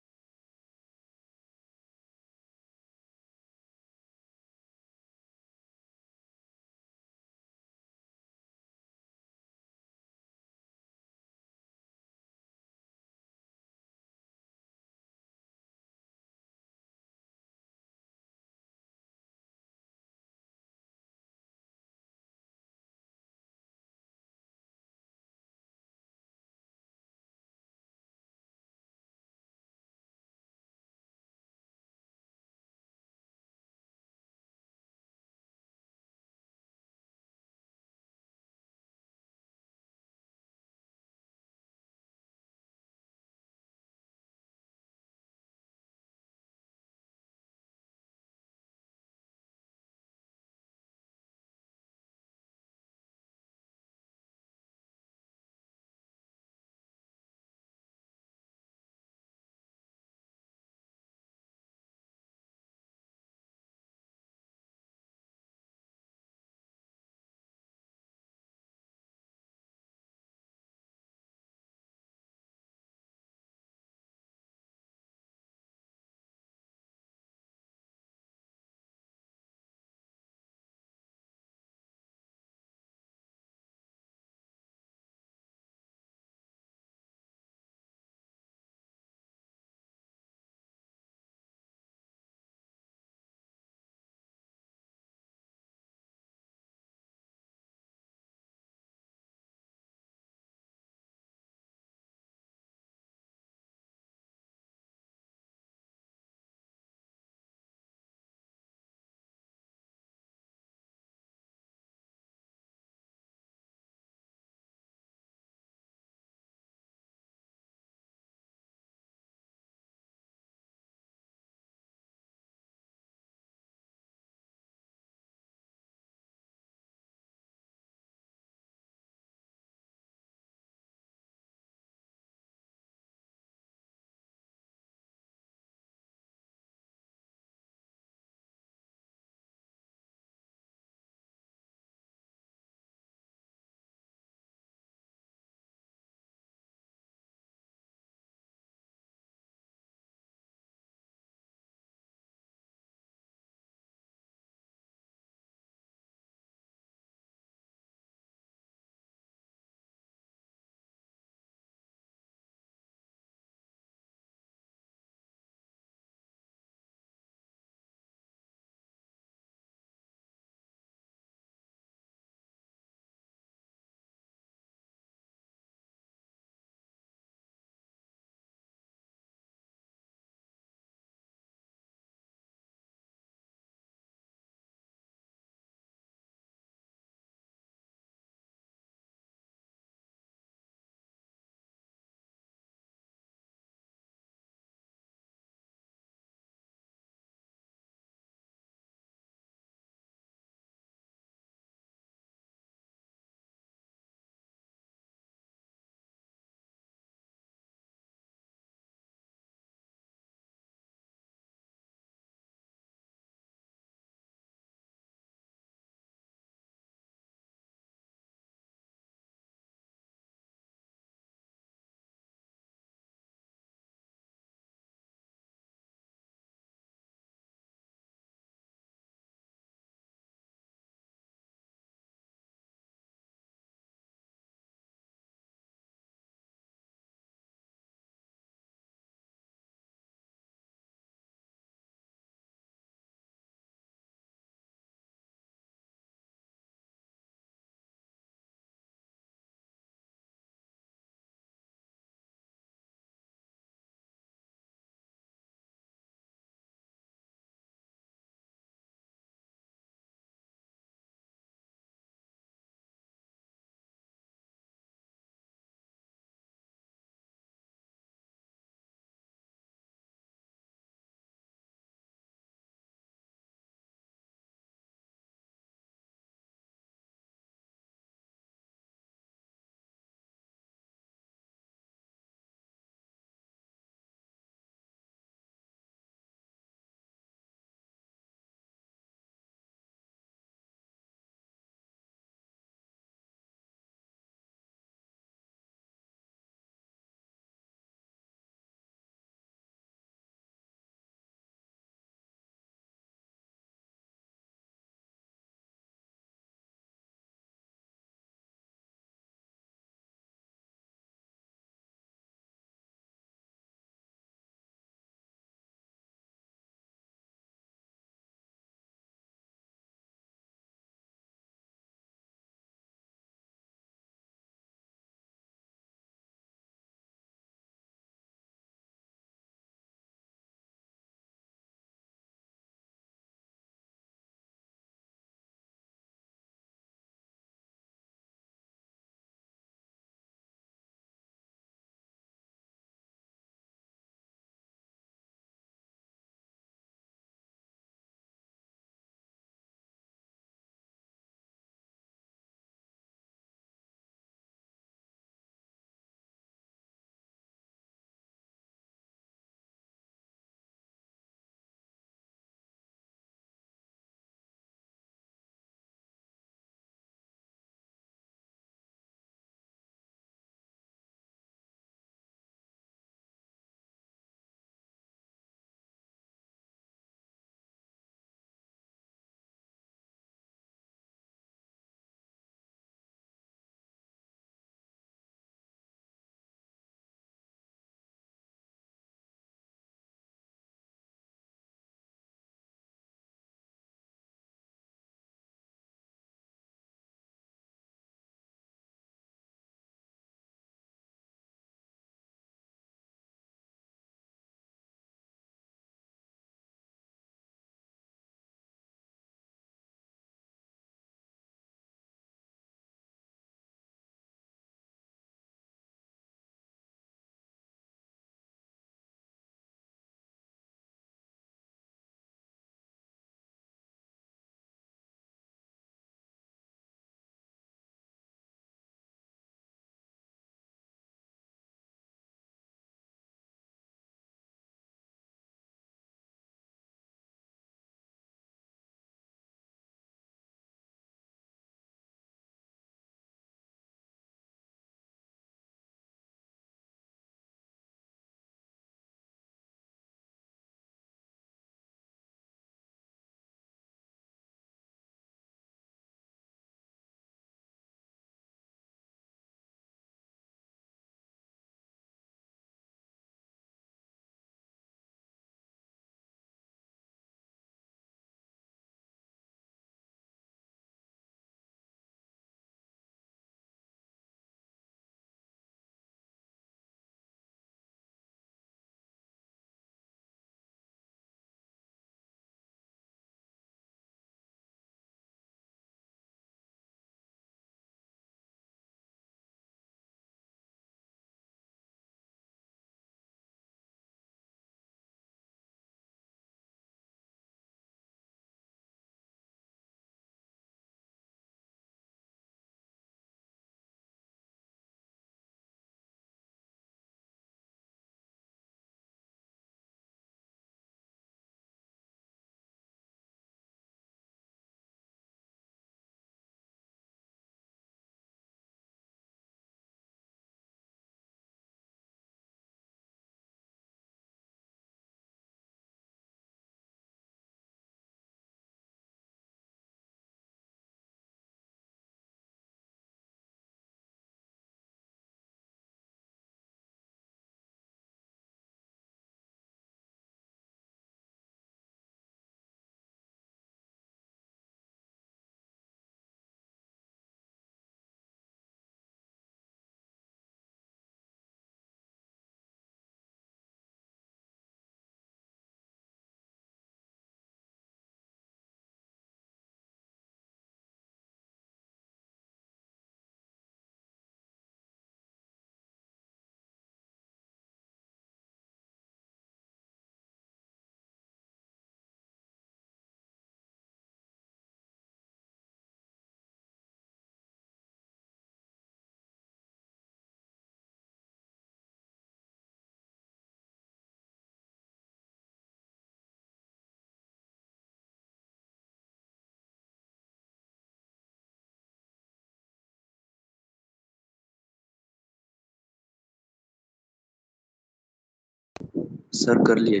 सर कर लिए।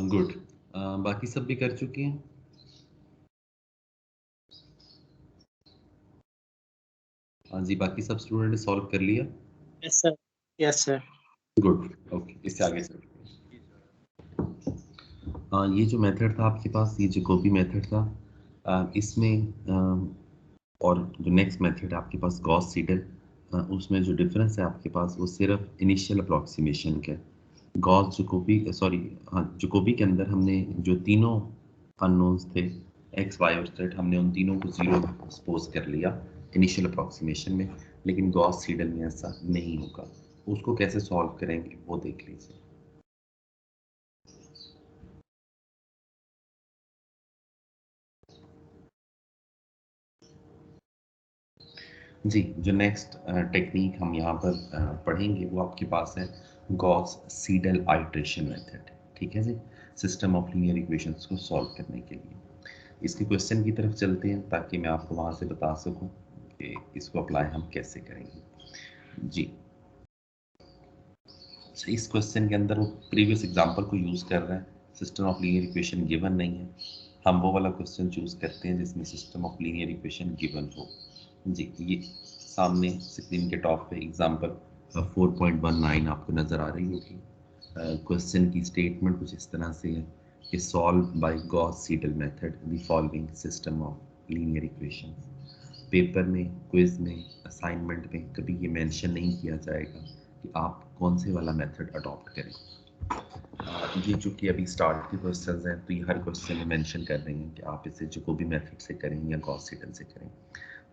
गुड। बाकी सब भी कर चुके हैं? हाँ जी, बाकी सब स्टूडेंट ने सॉल्व कर लिया?
Yes sir. Yes sir.
Good, okay, इससे आगे चलते हैं। ये जो मेथड था आपके पास, ये जैकोबी मेथड था, इसमें और जो नेक्स्ट मेथड आपके पास गॉस सीडल, उसमें जो डिफरेंस है आपके पास वो सिर्फ इनिशियल अप्रॉक्सीमेशन का है। गॉस जैकोबी जैकोबी के अंदर हमने जो तीनों अननोन्स थे एक्स वाई और जेड, हमने उन तीनों को जीरो सपोज कर लिया इनिशियल अप्रॉक्सीमेशन में, लेकिन गॉस सीडल में ऐसा नहीं होगा। उसको कैसे सॉल्व करेंगे वो देख लीजिए। जी, जो नेक्स्ट टेक्निक हम यहाँ पर पढ़ेंगे वो आपके पास है गॉस सीडल आइट्रेशन मेथड। ठीक है जी, सिस्टम ऑफ लीनियर इक्वेशंस को सॉल्व करने के लिए। इसके क्वेश्चन की तरफ चलते हैं ताकि मैं आपको वहाँ से बता सकूँ कि इसको अप्लाई हम कैसे करेंगे। जी, इस क्वेश्चन के अंदर वो प्रीवियस एग्जांपल को यूज़ कर रहे हैं, system of linear equation given नहीं है। हम वो वाला क्वेश्चन चूज़ करते हैं जिसमें system of linear equation given हो। जी, ये सामने स्क्रीन के टॉप पे एग्जांपल 4.19 आपको नज़र आ रही होगी। क्वेश्चन की स्टेटमेंट कुछ इस तरह से है कि solve by Gauss Seidel method the following system of linear equation. Paper में, क्विज में, असाइनमेंट में कभी ये मेंशन नहीं किया जाएगा कि आप कौन से वाला मेथड अडॉप्ट करें। ये चूँकि अभी स्टार्ट के क्वेश्चंस हैं तो ये हर क्वेश्चन में मेंशन कर रहे हैं कि आप इसे जैकोबी मेथड से करें या गॉस सीडल से करें।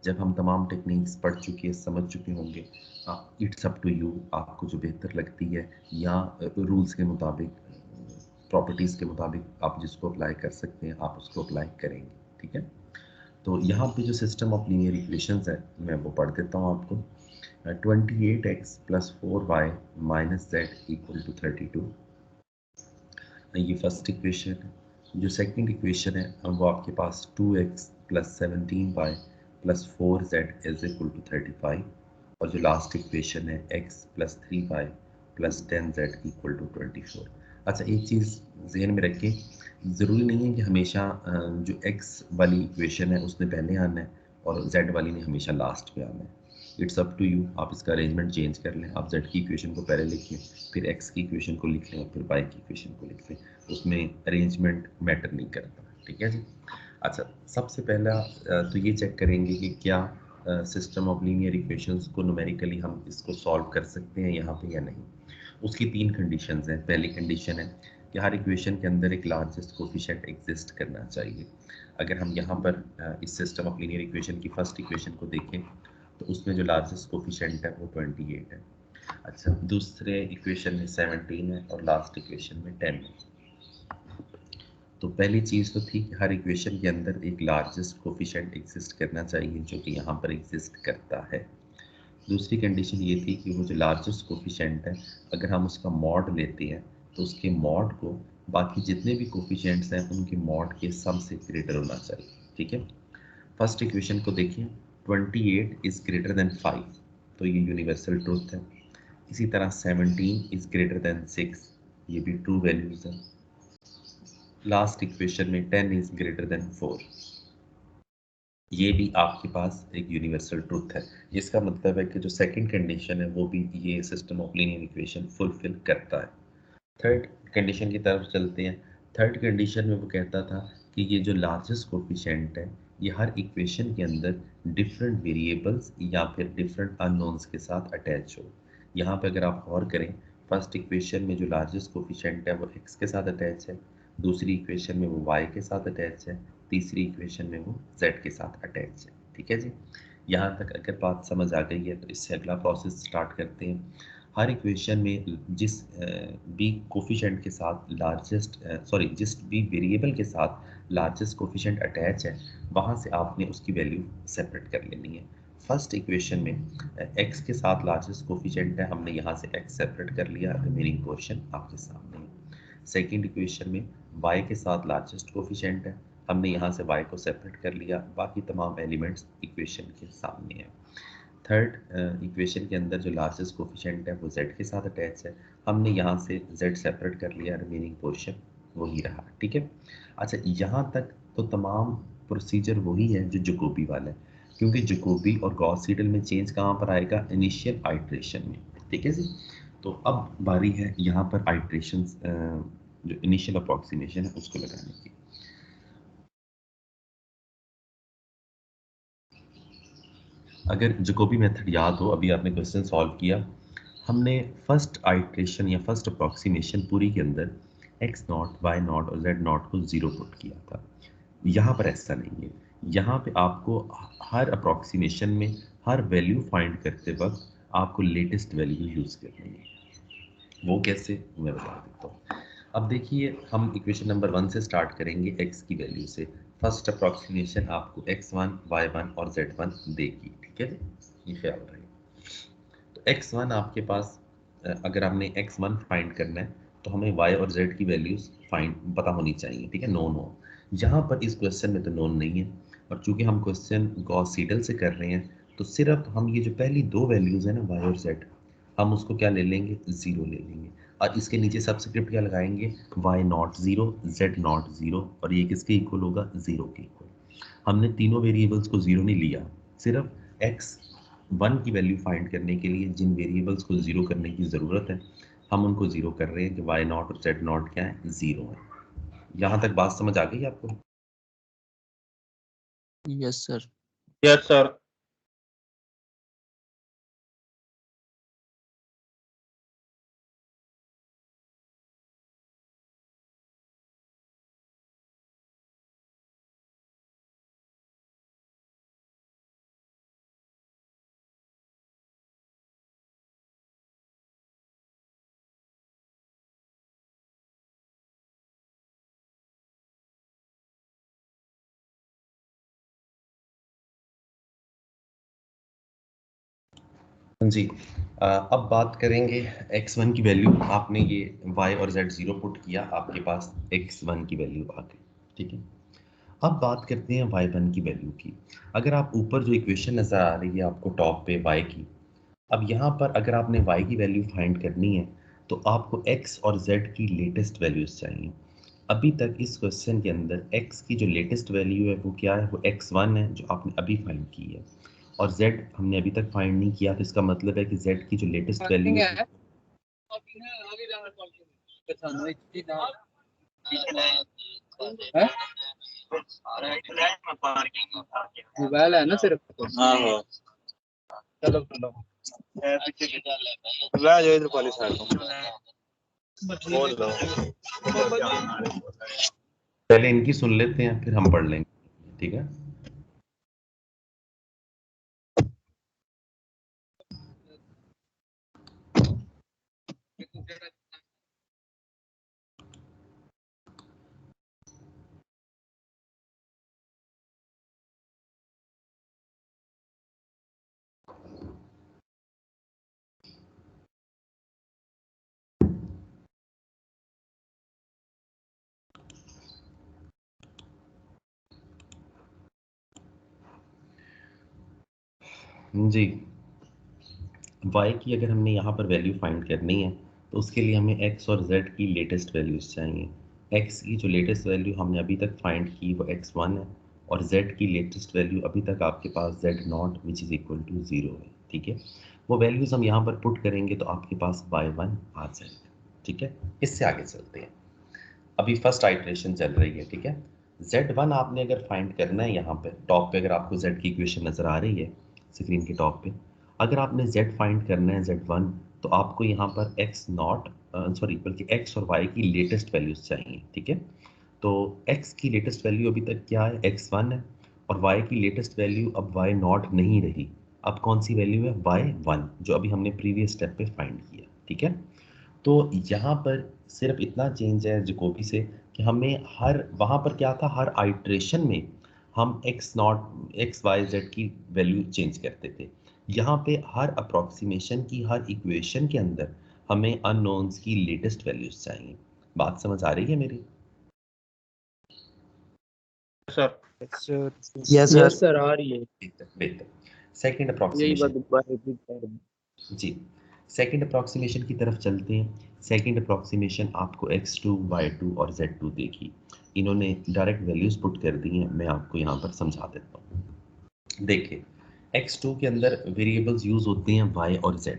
जब हम तमाम टेक्निक्स पढ़ चुके हैं, समझ चुके होंगे, इट्स अप टू यू, आपको जो बेहतर लगती है या रूल्स के मुताबिक, प्रॉपर्टीज़ के मुताबिक आप जिसको अप्लाई कर सकते हैं आप उसको अप्लाई करेंगे। ठीक है, तो यहाँ पे जो सिस्टम ऑफ लीनियर इक्वेशंस है मैं वो पढ़ देता हूँ आपको। 28x + 4y - z = 32, ये फर्स्ट इक्वेशन है। जो सेकंड इक्वेशन है वो आपके पास 2x + 17y + 4z = 35, और जो लास्ट इक्वेशन है x + 3y + 10z = 24। अच्छा, एक चीज़ ज़हन में रखें, ज़रूरी नहीं है कि हमेशा जो x वाली इक्वेशन है उसने पहले आना है और z वाली ने हमेशा लास्ट पे आना है। इट्स अप टू यू, आप इसका अरेंजमेंट चेंज कर लें। आप z की इक्वेशन को पहले लिखें, फिर x की इक्वेशन को लिख लें, फिर y की इक्वेशन को लिख लें, उसमें अरेंजमेंट मैटर नहीं करता। ठीक है जी। अच्छा, सबसे पहला तो ये चेक करेंगे कि क्या सिस्टम ऑफ लीनियर इक्वेशंस को न्यूमेरिकली हम इसको सॉल्व कर सकते हैं यहाँ पे या नहीं। उसकी तीन कंडीशंस हैं। पहली कंडीशन है कि हर इक्वेशन के अंदर एक लार्जेस्ट कोफिशिएंट एग्जिस्ट करना चाहिए। अगर हम यहाँ पर इस सिस्टम ऑफ लीनियर इक्वेशन की फर्स्ट इक्वेशन को देखें तो उसमें जो लार्जेस्ट कोफिशिएंट है वो 28 है। अच्छा, दूसरे इक्वेशन में 17 है और लास्ट इक्वेशन में 10 है। तो पहली चीज़ तो थी कि हर इक्वेशन के अंदर एक लार्जेस्ट कोफिशिएंट एग्जिस्ट करना चाहिए, जो कि यहाँ पर एग्जिस्ट करता है। दूसरी कंडीशन ये थी कि वो जो लार्जेस्ट कोफिशिएंट है अगर हम उसका मॉड लेते हैं तो उसके मॉड को बाकी जितने भी कोफिशिएंट्स हैं उनके मॉड के सम से ग्रेटर होना चाहिए। ठीक है, फर्स्ट इक्वेशन को देखिए, 28 इज़ ग्रेटर देन 5, तो ये यूनिवर्सल ट्रूथ है। इसी तरह 17 इज़ ग्रेटर देन 6, ये भी ट्रू वैल्यूज़ है। लास्ट इक्वेशन में 10 इज़ ग्रेटर देन 4, ये भी आपके पास एक यूनिवर्सल ट्रूथ है। इसका मतलब है कि जो सेकंड कंडीशन है वो भी ये system of linear equation fulfil करता है। थर्ड कंडीशन की तरफ चलते हैं। थर्ड कंडीशन में वो कहता था कि ये जो लार्जेस्ट कोफिशिएंट है ये हर इक्वेशन के अंदर डिफरेंट वेरिएबल्स या फिर डिफरेंट अननोन्स के साथ अटैच हो। यहाँ पे अगर आप गौर करें, फर्स्ट इक्वेशन में जो लार्जेस्ट कोफिशिएंट है वो x के साथ अटैच है, दूसरी इक्वेशन में वो y के साथ अटैच है, तीसरी इक्वेशन में वो z के साथ अटैच है। ठीक है जी, यहाँ तक अगर बात समझ आ गई है तो इससे अगला प्रोसेस स्टार्ट करते हैं। हर इक्वेशन में जिस भी कोफिशिएंट के साथ जिस भी वेरिएबल के साथ लार्जेस्ट कोफिशिएंट अटैच है वहाँ से आपने उसकी वैल्यू सेपरेट कर लेनी है। फर्स्ट इक्वेशन में x के साथ लार्जेस्ट कोफिशिएंट है, हमने यहाँ से x सेपरेट कर लिया, रिमेनिंग पोर्शन आपके सामने है। सेकेंड इक्वेशन में y के साथ लार्जेस्ट कोफिशिएंट है, हमने यहाँ से y को सेपरेट कर लिया, बाकी तमाम एलिमेंट्स इक्वेशन के सामने हैं। थर्ड इक्वेशन के अंदर जो लार्जेस्ट कोफिशिएंट है वो z के साथ अटैच है, हमने यहाँ से z सेपरेट कर लिया, रिमेनिंग पोर्शन वही रहा, ठीक है। अच्छा, यहाँ तक तो तमाम प्रोसीजर वही है जो जकोबी वाला है, क्योंकि जकोबी और गॉस सीडल में चेंज कहाँ पर आएगा, इनिशियल आइट्रेशन में, ठीक है जी। तो अब बारी है यहाँ पर आइट्रेशन जो इनिशियल अप्रॉक्सीमेशन है उसको लगाने की। अगर जकोबी मेथड याद हो, अभी आपने क्वेश्चन सॉल्व किया, हमने फर्स्ट आइट्रेशन या फर्स्ट अप्रॉक्सीमेशन पूरी के अंदर x नॉट, y नॉट और z नॉट को 0 पुट किया था। यहाँ पर ऐसा नहीं है, यहाँ पे आपको हर अप्रॉक्सीमेशन में हर वैल्यू फाइंड करते वक्त आपको लेटेस्ट वैल्यू यूज़ करनी है। वो कैसे, मैं बता देता हूँ। अब देखिए, हम इक्वेशन नंबर 1 से स्टार्ट करेंगे x की वैल्यू से। फर्स्ट अप्रॉक्सीमेशन आपको x1, y1 और z1 देगी, ठीक है जी, ये ख्याल रहे। तो x1 आपके पास अगर हमने x1 फाइंड करना है तो हमें y और z की वैल्यूज फाइंड पता होनी चाहिए, ठीक है, नोन हो। यहाँ पर इस क्वेश्चन में तो नोन नहीं है, और चूंकि हम क्वेश्चन गॉस सीडल से कर रहे हैं तो सिर्फ हम ये जो पहली दो वैल्यूज है ना y और z, हम उसको क्या ले लेंगे, 0 ले लेंगे, और इसके नीचे सबस्क्रिप्ट क्या लगाएंगे, y नॉट 0, z नॉट 0, और ये किसके इक्वल होगा, 0 के इक्वल। हमने तीनों वेरिएबल्स को 0 नहीं लिया, सिर्फ x1 की वैल्यू फाइंड करने के लिए जिन वेरिएबल्स को 0 करने की ज़रूरत है हम उनको 0 कर रहे हैं, कि y नॉट और z नॉट क्या है, 0 है। यहाँ तक बात समझ आ गई आपको?
Yes sir.
Yes sir.
जी, अब बात करेंगे x1 की वैल्यू। आपने ये y और z 0 पुट किया, आपके पास x1 की वैल्यू आ गई, ठीक है। अब बात करते हैं y1 की वैल्यू की। अगर आप ऊपर जो इक्वेशन नज़र आ रही है आपको टॉप पे y की, अब यहाँ पर अगर आपने y की वैल्यू फाइंड करनी है तो आपको x और z की लेटेस्ट वैल्यूज चाहिए। अभी तक इस क्वेश्चन के अंदर x की जो लेटेस्ट वैल्यू है वो क्या है, वो x1 है जो आपने अभी फाइंड की है, और z हमने अभी तक फाइंड नहीं किया, तो इसका मतलब है कि z की जो लेटेस्ट वैल्यू है
मोबाइल है ना सिर्फ। हाँ हाँ, चलो चलो जो इधर कॉलेज बोल दो।
पहले इनकी सुन लेते हैं फिर हम पढ़ लेंगे, ठीक है। जी, y की अगर हमने यहाँ पर वैल्यू फाइंड करनी है तो उसके लिए हमें x और z की लेटेस्ट वैल्यूज चाहिए। x की जो लेटेस्ट वैल्यू हमने अभी तक फाइंड की वो x1 है, और z की लेटेस्ट वैल्यू अभी तक आपके पास z nought which is equal to 0 है, ठीक है। वो वैल्यूज़ हम यहाँ पर पुट करेंगे तो आपके पास y1 आ जाएगा, ठीक है। इससे आगे चलते हैं, अभी फर्स्ट आइट्रेशन चल रही है, ठीक है। z1 आपने अगर फाइंड करना है, यहाँ पे टॉप पे अगर आपको z की इक्वेशन नज़र आ रही है स्क्रीन के टॉप पे, अगर आपने z फाइंड करना है z1, तो आपको यहाँ पर x नॉट सॉरी बल्कि x और y की लेटेस्ट वैल्यूज चाहिए, ठीक है। तो x की लेटेस्ट वैल्यू अभी तक क्या है, x1 है, और y की लेटेस्ट वैल्यू अब y नॉट नहीं रही, अब कौन सी वैल्यू है, y1, जो अभी हमने प्रीवियस स्टेप पे फाइंड किया, ठीक है। तो यहाँ पर सिर्फ इतना चेंज है जकोबी से कि हमें हर वहाँ पर क्या था, हर आइट्रेशन में हम x not x y z की वैल्यू चेंज करते थे। यहाँ पे हर अप्रॉक्सीमेशन की, हर इक्वेशन के अंदर हमें अननोन्स की लेटेस्ट वैल्यूज चाहिए। बात समझ आ रही है मेरी?
सर।
Yes sir.
सर आ रही है।
बेहतर बेहतर। सेकंड
यही बात
अप्रोक्सीमेशन।
दोबारा रिपीट कर रहे हैं।
जी, सेकंड अप्रोक्सीमेशन की तरफ चलते हैं। सेकंड अप्रोक्सीमेशन आपको x2, y2 और z2 देगी। इन्होंने डायरेक्ट वैल्यूज़ पुट कर दी हैं, मैं आपको यहाँ पर समझा देता हूँ। देखिए, x2 के अंदर वेरिएबल्स यूज़ होते हैं y और z,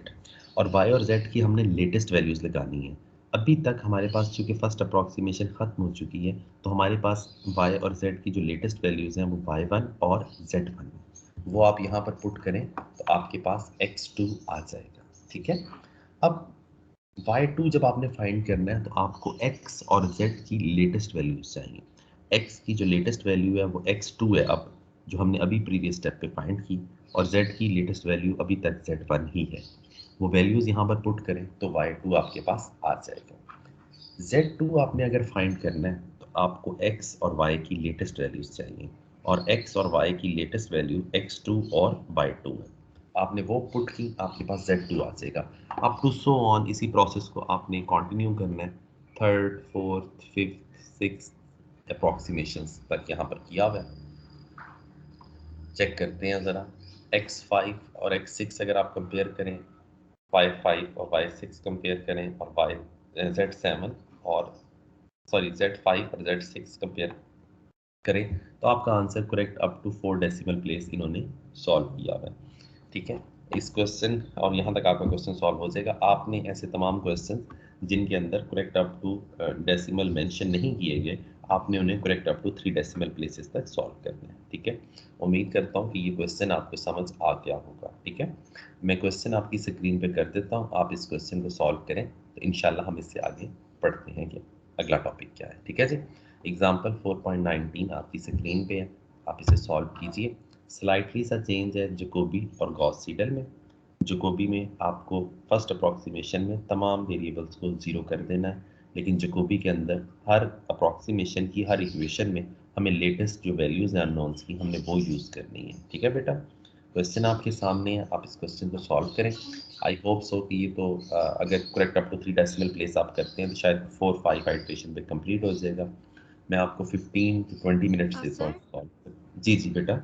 और y और z की हमने लेटेस्ट वैल्यूज़ लगानी है। अभी तक हमारे पास चूँकि फर्स्ट अप्रोक्सीमेशन ख़त्म हो चुकी है, तो हमारे पास y और z की जो लेटेस्ट वैल्यूज़ हैं वो y1 और z1 है। वो आप यहाँ पर पुट करें तो आपके पास x2 आ जाएगा, ठीक है। अब y2 जब आपने फाइंड करना है तो आपको x और z की लेटेस्ट वैल्यूज चाहिए। x की जो लेटेस्ट वैल्यू है वो x2 है, अब जो हमने अभी प्रीवियस स्टेप पे फाइंड की, और z की लेटेस्ट वैल्यू अभी तक z1 ही है। वो वैल्यूज यहाँ पर पुट करें तो y2 आपके पास आ जाएगा। z2 आपने अगर फाइंड करना है तो आपको x और y की लेटेस्ट वैल्यूज चाहिए, और x और y की लेटेस्ट वैल्यू x2 और y2 है। आपने वो पुट की, आपके पास z2 आ जाएगा। अप टू सो ऑन, इसी प्रोसेस को आपने कंटिन्यू करना है। Third, fourth, fifth, sixth approximations तक यहाँ पर किया हुआ है। चेक करते हैं ज़रा, x5 और x6 अगर आप कंपेयर करें, y5 और y6 कंपेयर करें, और z7 और z5 और z6 कंपेयर करें, तो आपका answer correct up to 4 decimal place इन्होंने सॉल्व किया हुआ है, ठीक है। इस क्वेश्चन और यहाँ तक आपका क्वेश्चन सॉल्व हो जाएगा। आपने ऐसे तमाम क्वेश्चन जिनके अंदर correct up to decimal mention नहीं किए गए, आपने उन्हें correct up to 3 decimal places तक सॉल्व करना है, ठीक है। उम्मीद करता हूँ कि ये क्वेश्चन आपको समझ आ गया होगा, ठीक है। मैं क्वेश्चन आपकी स्क्रीन पे कर देता हूँ, आप इस क्वेश्चन को सॉल्व करें तो इंशाल्लाह हम इससे आगे बढ़ते हैं कि अगला टॉपिक क्या है, ठीक है जी। एग्जाम्पल 4.19 आपकी स्क्रीन पे है, आप इसे सॉल्व कीजिए। स्लाइटली सा चेंज है जकोबी और गॉस सीडल में। जकोबी में आपको फर्स्ट अप्रॉक्सीमेशन में तमाम वेरिएबल्स को ज़ीरो कर देना है, लेकिन जकोबी के अंदर हर अप्रॉक्सीमेशन की, हर इक्वेशन में हमें लेटेस्ट जो वैल्यूज़ हैं अननोन्स की, हमने वो यूज़ करनी है, ठीक है बेटा। क्वेश्चन आपके सामने है, आप इस क्वेश्चन को सॉल्व करें। आई होप सो कि ये तो अगर correct up to 3 decimal place आप करते हैं तो शायद 4-5 आइट्रेशन पे कंप्लीट हो जाएगा। मैं आपको 15 to 20 मिनट से सॉल्व। जी जी बेटा।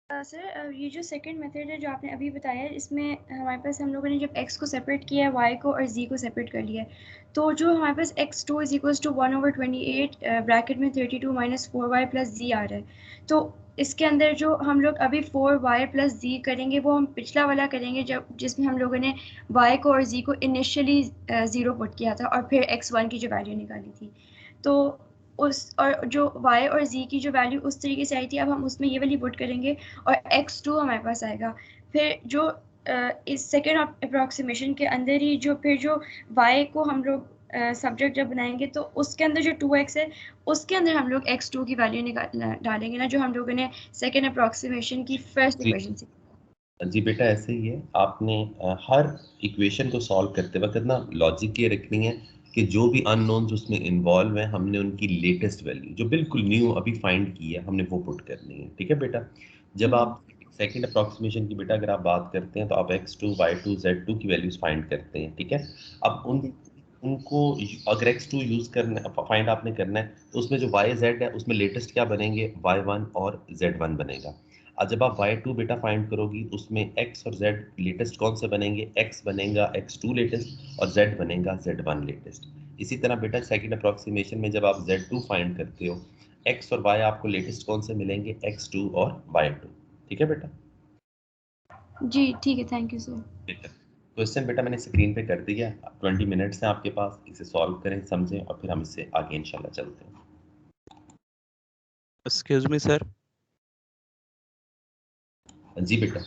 सर ये जो सेकंड मेथड है जो आपने अभी बताया, इसमें हमारे पास हम लोगों ने जब x को सेपरेट किया है, y को और z को सेपरेट कर लिया है, तो जो हमारे पास x2 is equals to 1/28 bracket में 32 माइनस 4y प्लस z आ रहा है। तो इसके अंदर जो हम लोग अभी 4y प्लस z करेंगे वो हम पिछला वाला करेंगे जब जिसमें हम लोगों ने y को और z को इनिशियली 0 पुट किया था और फिर x1 की जो वैल्यू निकाली थी। तो उस और जो y और z की जो वैल्यू उस तरीके से आई थी, अब हम उसमें ये वाली पुट करेंगे और x2 हमारे पास आएगा। फिर जो इस सेकेंड अप्रॉक्सीमेशन के अंदर ही जो फिर जो y को हम लोग सब्जेक्ट जब बनाएंगे तो उसके अंदर जो 2x है उसके अंदर हम लोग x2 की वैल्यू डालेंगे ना, जो हम लोगों ने सेकेंड अप्रॉक्सीमेशन की फर्स्ट इक्वेशन से।
जी बेटा, ऐसे ही है। आपने हर इक्वेशन को सॉल्व करते वक्त ना लॉजिक ये रखनी है कि जो भी अननोन्स उसमें इन्वॉल्व हैं, हमने उनकी लेटेस्ट वैल्यू जो बिल्कुल न्यू अभी फाइंड की है, हमने वो पुट करनी है, ठीक है बेटा। जब आप सेकंड अप्रॉक्सीमेशन की बेटा अगर आप बात करते हैं तो आप x2, y2, z2 की वैल्यूज फाइंड करते हैं, ठीक है। अब उनको अगर x2 यूज करना फाइंड आपने करना है तो उसमें जो y z है उसमें लेटेस्ट क्या बनेंगे, y1 और z1 बनेगा। और जब आप y2 बेटा फाइंड करोगी तो उसमें x और z लेटेस्ट कौन से बनेंगे, x बनेगा x2 लेटेस्ट और z बनेगा z1 लेटेस्ट। इसी तरह बेटा सेकंड अप्रॉक्सीमेशन में जब आप z2 फाइंड करते हो, x और y आपको लेटेस्ट कौन से मिलेंगे, x2 और y2, ठीक है बेटा।
जी ठीक है, थैंक यू सर।
क्वेश्चन बेटा मैंने स्क्रीन पे कर दिया, 20 मिनट्स हैं आपके पास, इसे सॉल्व करें, समझें और फिर हम इससे आगे इंशाल्लाह चलते हैं।
Excuse me sir.
जी बेटा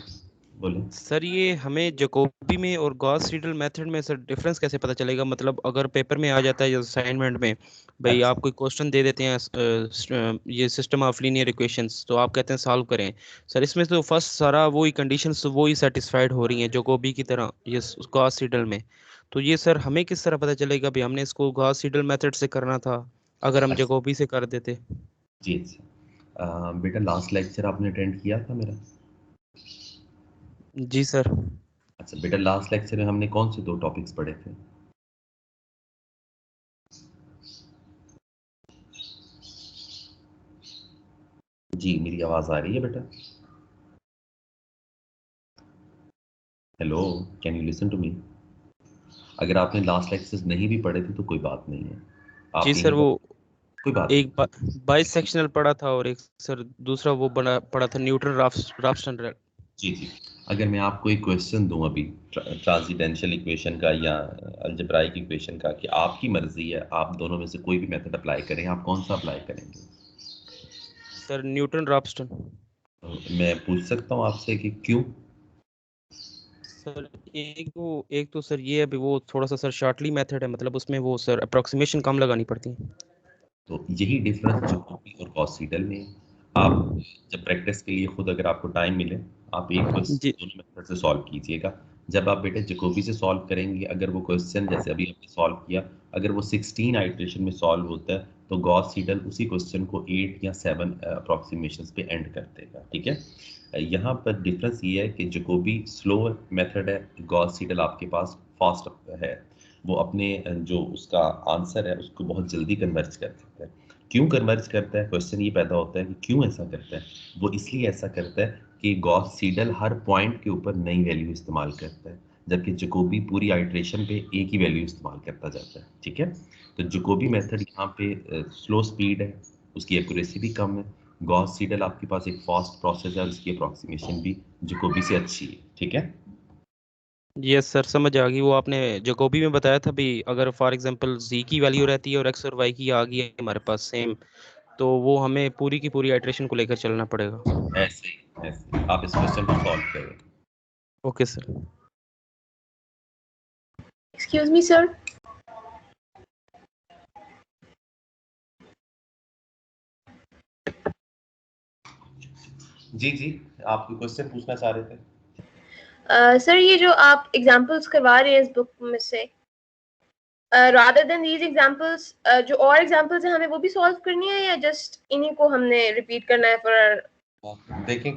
बोलें।
सर ये हमें जकोबी में और गॉस सीडल मेथड में सर डिफरेंस कैसे पता चलेगा? मतलब अगर पेपर में आ जाता है या असाइनमेंट में, भाई
अच्छा।
आप कोई क्वेश्चन दे देते हैं ये सिस्टम ऑफ लीनियर इक्वेशंस, तो आप कहते हैं सॉल्व करें। सर इसमें तो फर्स्ट सारा वही कंडीशंस वही सेटिस्फाइड हो रही हैं जकोबी की तरह ये गॉस सीडल में। तो ये सर हमें किस तरह पता चलेगा भाई हमने इसको गॉस सीडल मेथड से करना था अगर हम
अच्छा
जकोबी से कर देते?
जी अच्छा। बेटा लास्ट लेक्चर आपने अटेंड किया था मेरा?
जी सर।
अच्छा बेटा, लास्ट लेक्चर में हमने कौन से 2 टॉपिक्स पढ़े थे? जी मेरी आवाज़ आ रही है बेटा? Hello, can you listen to me? अगर आपने लास्ट लेक्चर्स नहीं भी पढ़े थे तो कोई बात नहीं है, आप
जी
यहीं
सर,
पर,
वो
कोई बात
एक
नहीं।
बाइस सेक्शनल पढ़ा था और एक सर दूसरा वो बना पढ़ा था न्यूटन राफ्सन।
जी जी। अगर मैं आपको एक क्वेश्चन दूं अभी ट्रांसेंडेंशियल इक्वेशन का या अलजेब्राइक इक्वेशन का, कि आपकी मर्जी है, आप दोनों में से कोई भी मेथड अप्लाई करें, आप कौन सा अप्लाई करेंगे?
Sir Newton Raphson.
तो मैं पूछ सकता हूं आपसे कि क्यों?
सर एक तो सर ये अभी वो थोड़ा सा सर शॉर्टली मेथड है, मतलब उसमें वो सर अप्रोक्सीमेशन कम लगानी पड़ती है।
तो यही डिफरेंस जकोबी और गॉस सीडल में है। आप जब प्रैक्टिस के लिए खुद अगर आपको टाइम मिले, आप एक
जी
क्वेश्चन दोनों मेथड से सॉल्व कीजिएगा। जब आप बेटे जकोबी से सॉल्व करेंगे, अगर वो क्वेश्चन जैसे अभी आपने सॉल्व किया, अगर वो 16 आइट्रेशन में सॉल्व होता है, तो गॉस सीडल उसी क्वेश्चन को 8 या 7 अप्रोक्सीमेशन पे एंड कर देगा। ठीक है, यहाँ पर डिफरेंस ये है कि जकोबी स्लो मेथड है, गॉस सीडल आपके पास फास्ट है। वो अपने जो उसका आंसर है उसको बहुत जल्दी कन्वर्ज कर देता है। क्यों कन्वर्ज करता है? क्वेश्चन ये पैदा होता है कि क्यों ऐसा करता है। वो इसलिए ऐसा करता है कि गॉस सीडल हर पॉइंट के ऊपर नई वैल्यू इस्तेमाल करता है, जबकि जकोबी पूरी आइट्रेशन पे एक ही वैल्यू इस्तेमाल करता जाता है। ठीक है, तो जकोबी मेथड यहाँ पे स्लो स्पीड है, उसकी एक्यूरेसी भी कम है। गॉस सीडल आपके पास एक फास्ट प्रोसेस है और इसकी अप्रोक्सीमेशन भी जकोबी से अच्छी है। ठीक है,
यस सर, समझ आ गई। वो आपने जकोबी में बताया था भी, अगर फॉर एग्जांपल जी की वैल्यू रहती है और एक्स और वाई की आ गई है हमारे पास सेम, तो वो हमें पूरी की पूरी आइट्रेशन को लेकर चलना पड़ेगा।
ऐसे ही ऐसे ही आप इस क्वेश्चन को सॉल्व करें।
Okay sir.
Excuse me, sir.
जी जी, आप कोई क्वेश्चन पूछना चाह रहे थे?
Sir, ये जो आप एग्जांपल्स करवा रहे हैं इस बुक में से, रादर देन दीज एग्जांपल्स, जो और एग्जांपल्स हैं हमें वो भी सॉल्व करनी है या जस्ट इन्हीं को हमने रिपीट करना है फॉर?
देखें,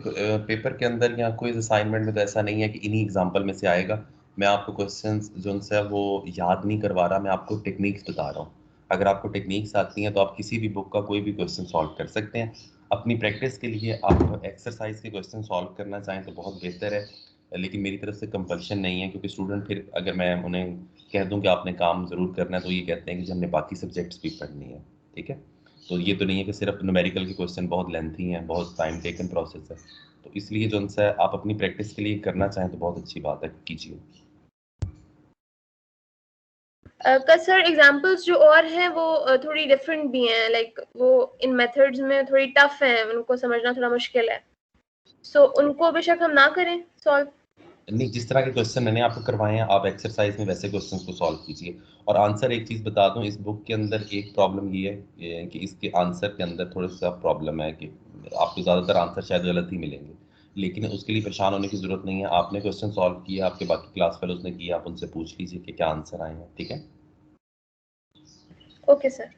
पेपर के अंदर या कोई असाइनमेंट में तो ऐसा नहीं है कि इन्हीं एग्जाम्पल में से आएगा। मैं आपको क्वेश्चंस जो उनसे है वो याद नहीं करवा रहा, मैं आपको टेक्निक्स बता रहा हूँ। अगर आपको टेक्निक्स आती हैं तो आप किसी भी बुक का कोई भी क्वेश्चन सॉल्व कर सकते हैं। अपनी प्रैक्टिस के लिए आप एक्सरसाइज के क्वेश्चन सॉल्व करना चाहें तो बहुत बेहतर है, लेकिन मेरी तरफ से कंपल्शन नहीं है, क्योंकि स्टूडेंट फिर अगर मैं उन्हें कह दूं कि आपने काम ज़रूर करना है, तो ये कहते हैं कि जी हमने बाकी सब्जेक्ट्स भी पढ़नी है। ठीक है, तो ये तो नहीं है कि सिर्फ न्यूमेरिकल के क्वेश्चन बहुत लेंथी हैं, बहुत टाइम टेकन प्रोसेस है। तो इसलिए जो उनसे आप अपनी प्रैक्टिस के लिए करना चाहें तो बहुत अच्छी बात है, कीजिए।
का सर एग्जांपल्स जो और हैं वो थोड़ी डिफरेंट भी हैं, लाइक वो इन मेथड्स में थोड़ी टफ हैं, उनको समझना थोड़ा मुश्किल है, सो उनको बेशक हम ना करें सॉल्व।
नहीं, जिस तरह के क्वेश्चन मैंने आपको करवाए हैं, आप एक्सरसाइज में वैसे क्वेश्चंस को सॉल्व कीजिए। और आंसर, एक चीज़ बता दूं, इस बुक के अंदर एक प्रॉब्लम ये है कि इसके आंसर के अंदर थोड़ा सा प्रॉब्लम है कि आपको ज़्यादातर आंसर शायद गलत ही मिलेंगे, लेकिन उसके लिए परेशान होने की ज़रूरत नहीं है। आपने क्वेश्चन सॉल्व किया, आपके बाकी क्लास फेलोज ने किया, आप उनसे पूछ लीजिए कि क्या आंसर आए हैं। ठीक है।
Okay sir.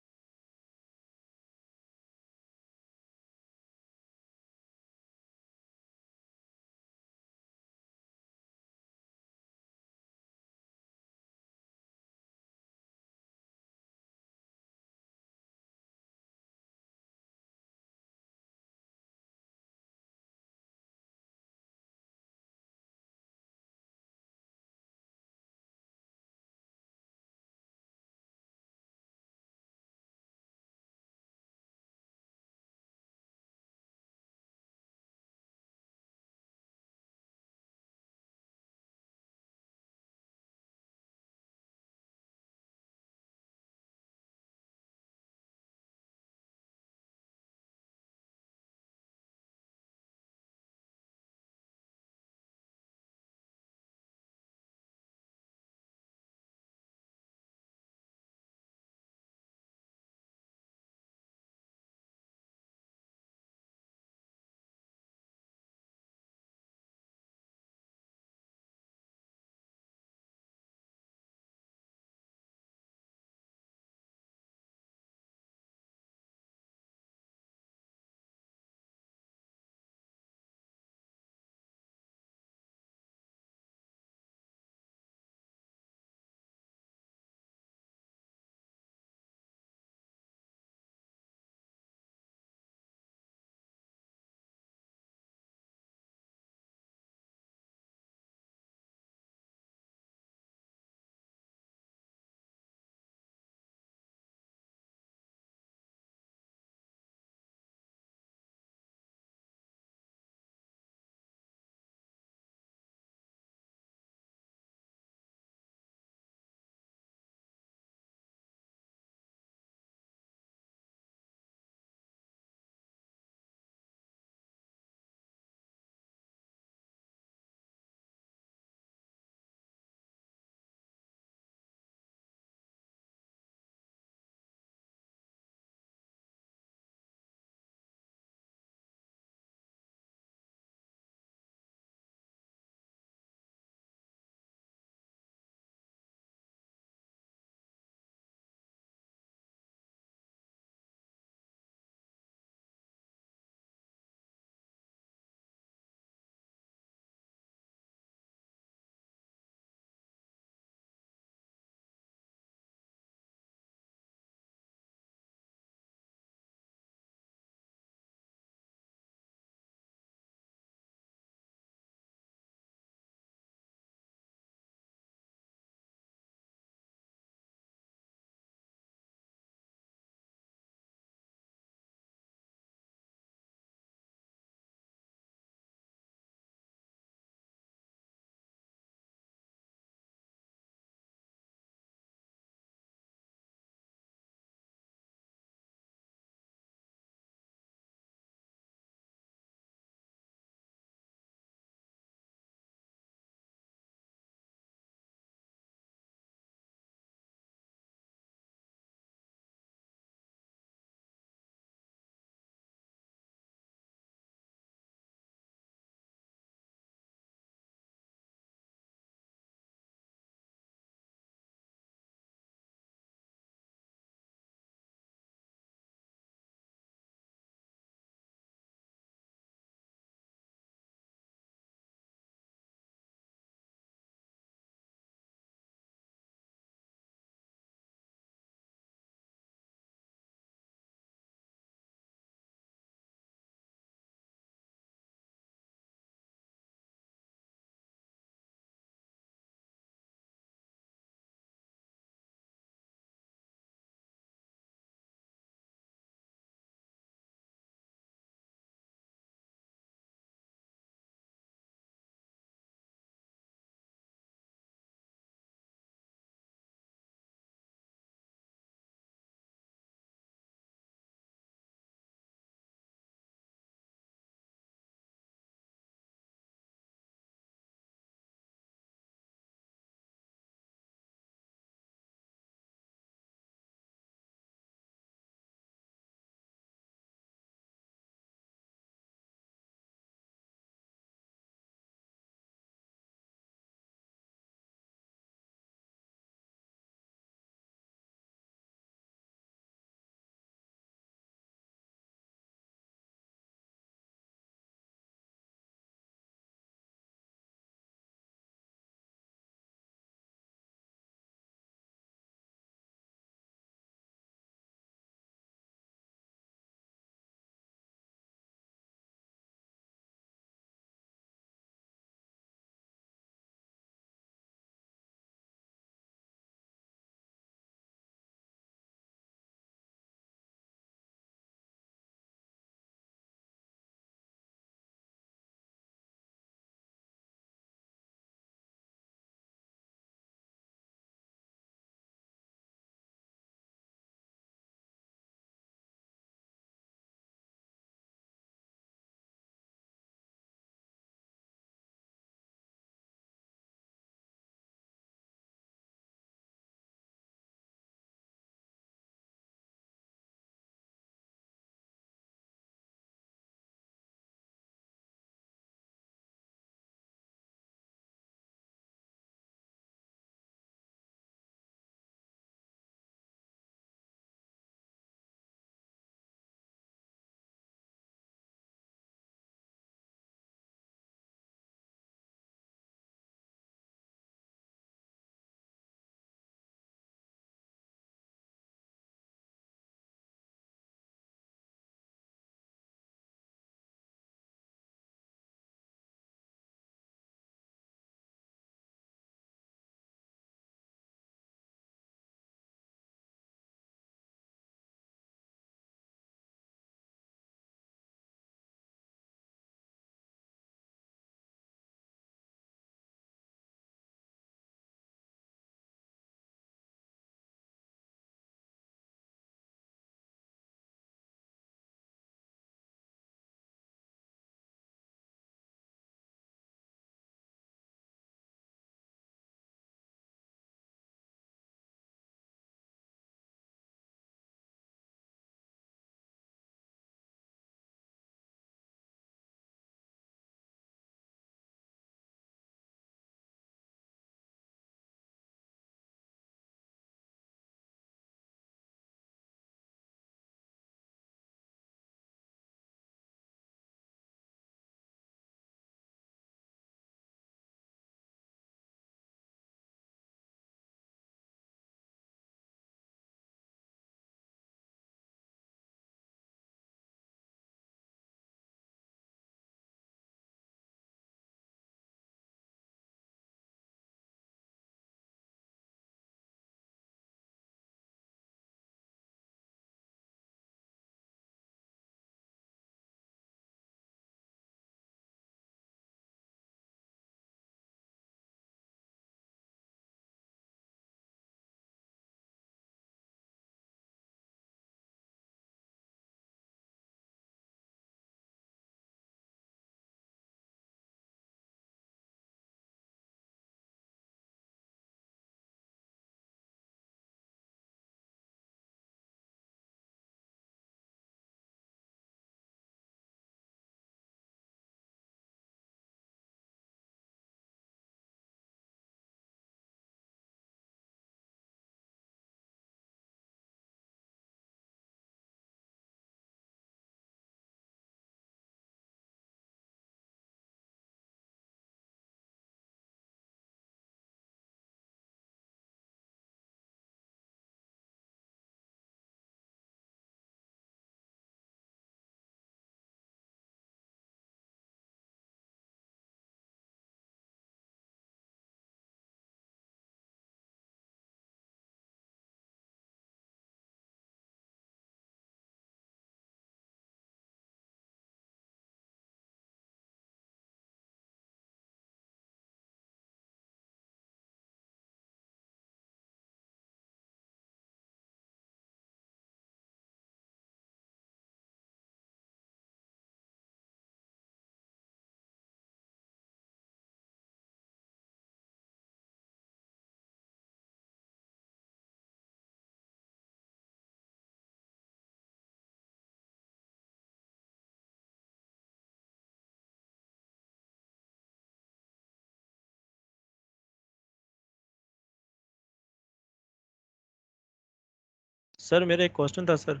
सर मेरा एक क्वेश्चन था सर।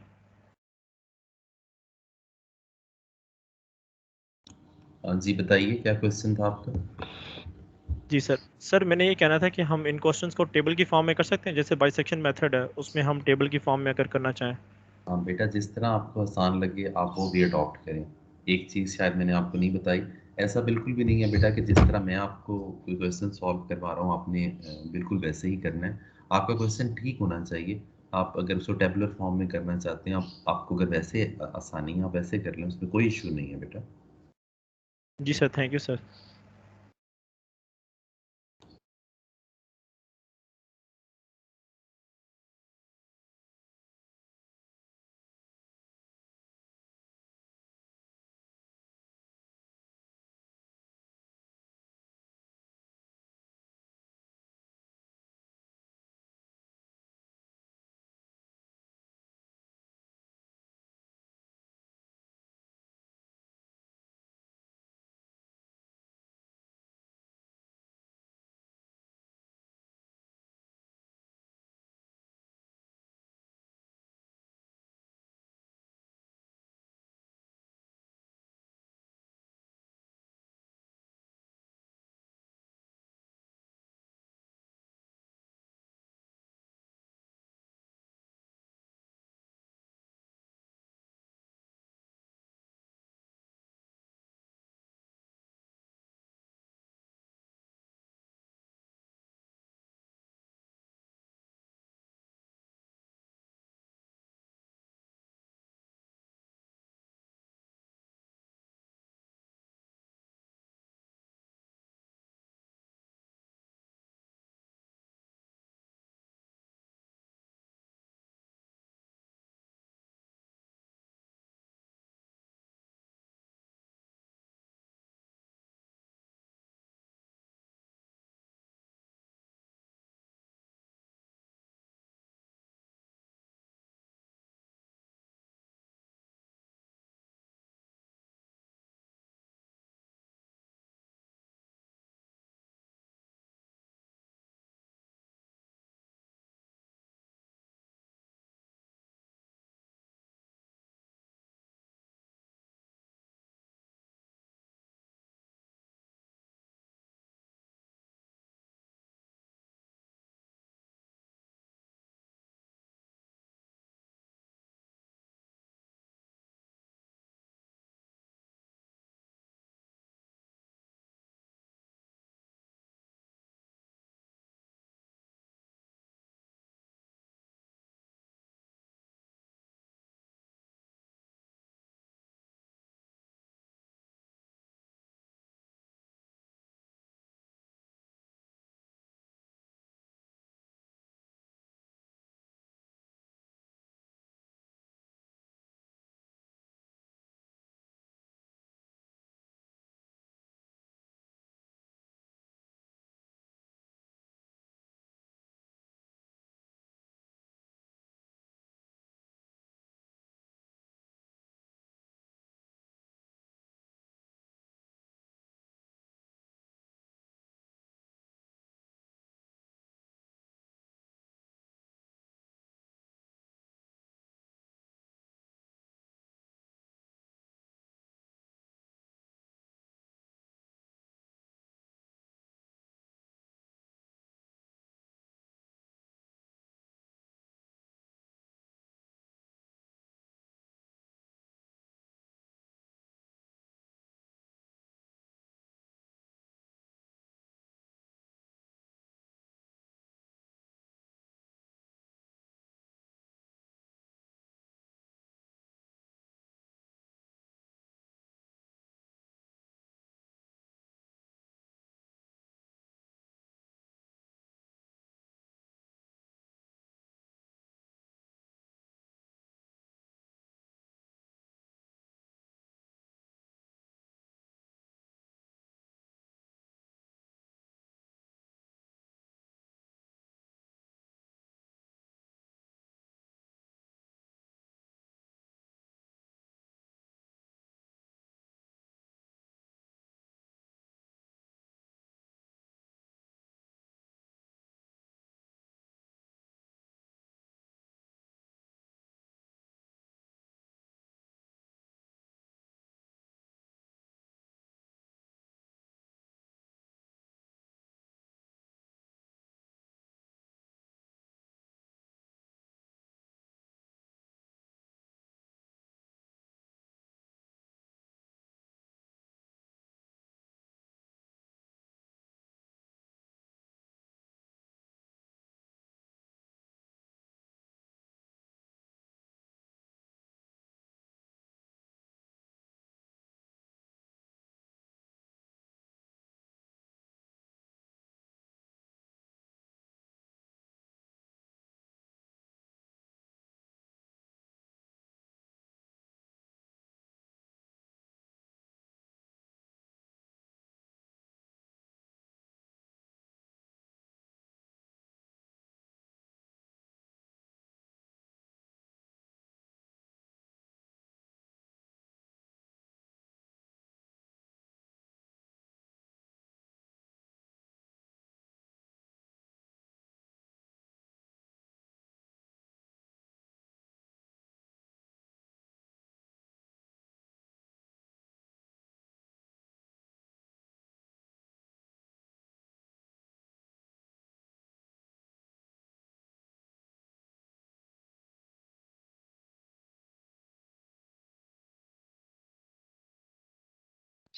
जी बताइए क्या क्वेश्चन था आपका।
जी सर। सर मैंने ये कहना था कि हम इन क्वेश्चंस को टेबल की फॉर्म में कर सकते हैं, जैसे बाइसेक्शन मेथड है उसमें हम टेबल की फॉर्म में अगर करना चाहें।
हाँ बेटा, जिस तरह आपको आसान लगे आप वो भी अडॉप्ट करें। एक चीज़ शायद मैंने आपको नहीं बताई, ऐसा बिल्कुल भी नहीं है बेटा कि जिस तरह मैं आपको कोई क्वेश्चन सॉल्व करवा रहा हूँ आपने बिल्कुल वैसे ही करना है। आपका क्वेश्चन ठीक होना चाहिए। आप अगर उसको टेबुलर फॉर्म में करना चाहते हैं, आपको अगर वैसे आसानी है आप वैसे कर लें, उसमें कोई इशू नहीं है बेटा।
जी sir, thank you sir.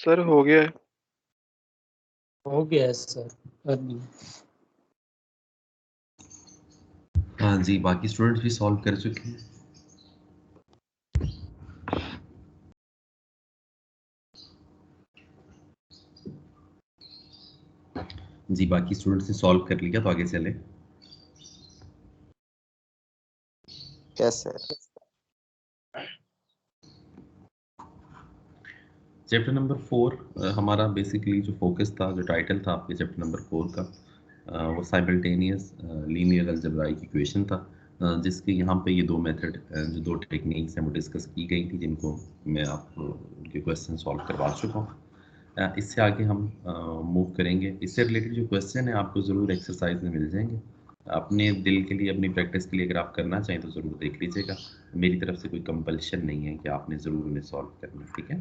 Sir हो गया है।
हो गया है सर, कर दी।
हाँ जी, बाकी स्टूडेंट्स भी सॉल्व कर चुके हैं। जी, बाकी स्टूडेंट्स ने सॉल्व कर लिया तो आगे चले।
Yes sir.
चैप्टर नंबर 4 हमारा बेसिकली जो फोकस था, जो टाइटल था आपके चैप्टर नंबर 4 का, वो साइमल्टेनियस लीनियर अलजेब्राइक इक्वेशन था, जिसके यहाँ पे ये दो मेथड, जो दो टेक्निक्स हैं वो डिस्कस की गई थी, जिनको मैं आपको उनके क्वेश्चन सॉल्व करवा चुका हूँ। इससे आगे हम मूव करेंगे। इससे रिलेटेड जो क्वेश्चन है आपको ज़रूर एक्सरसाइज में मिल जाएंगे। अपने दिल के लिए, अपनी प्रैक्टिस के लिए अगर आप करना चाहें तो ज़रूर देख लीजिएगा। मेरी तरफ से कोई कंपल्शन नहीं है कि आपने ज़रूर उन्हें सॉल्व करना है, ठीक है,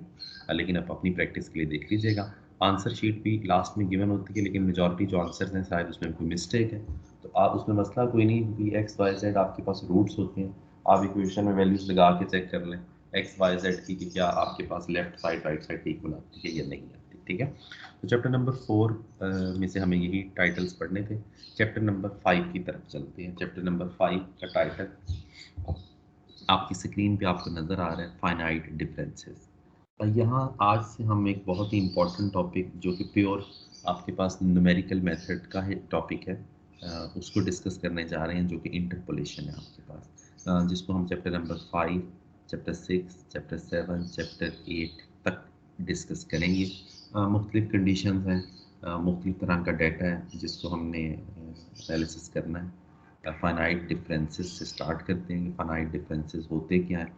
लेकिन आप अपनी प्रैक्टिस के लिए देख लीजिएगा। आंसर शीट भी लास्ट में गिवन होती है, लेकिन मेजॉरिटी जो आंसर्स हैं शायद उसमें कोई मिस्टेक है, तो आप उसमें मसला कोई नहीं, क्योंकि एक्स वाई जेड आपके पास रूट्स होते हैं। आप इक्वेशन में वैल्यूज लगा के चेक कर लें एक्स वाई जेड की कि क्या आपके पास left side right side equal आती है या नहीं आती, ठीक है। तो चैप्टर नंबर 4 में से हमें यही टाइटल्स पढ़ने थे। चैप्टर नंबर 5 की तरफ चलते हैं। चैप्टर नंबर 5 का टाइटल आपकी स्क्रीन पे आपको नज़र आ रहा है, फाइनाइट डिफरेंसेस। यहाँ आज से हम एक बहुत ही इम्पोर्टेंट टॉपिक, जो कि प्योर आपके पास न्यूमेरिकल मेथड का ही टॉपिक है, उसको डिस्कस करने जा रहे हैं, जो कि इंटरपोलेशन है आपके पास, जिसको हम chapter number 5, chapter 6, chapter 7, chapter 8 तक डिस्कस करेंगे। मुख्तलिफ कंडीशंस हैं, मुख्तलिफ तरह का डाटा है जिसको हमने एनालिसिस करना है। फाइनाइट डिफरेंसेस से स्टार्ट करते हैं। फाइनाइट डिफरेंसेस होते क्या हैं?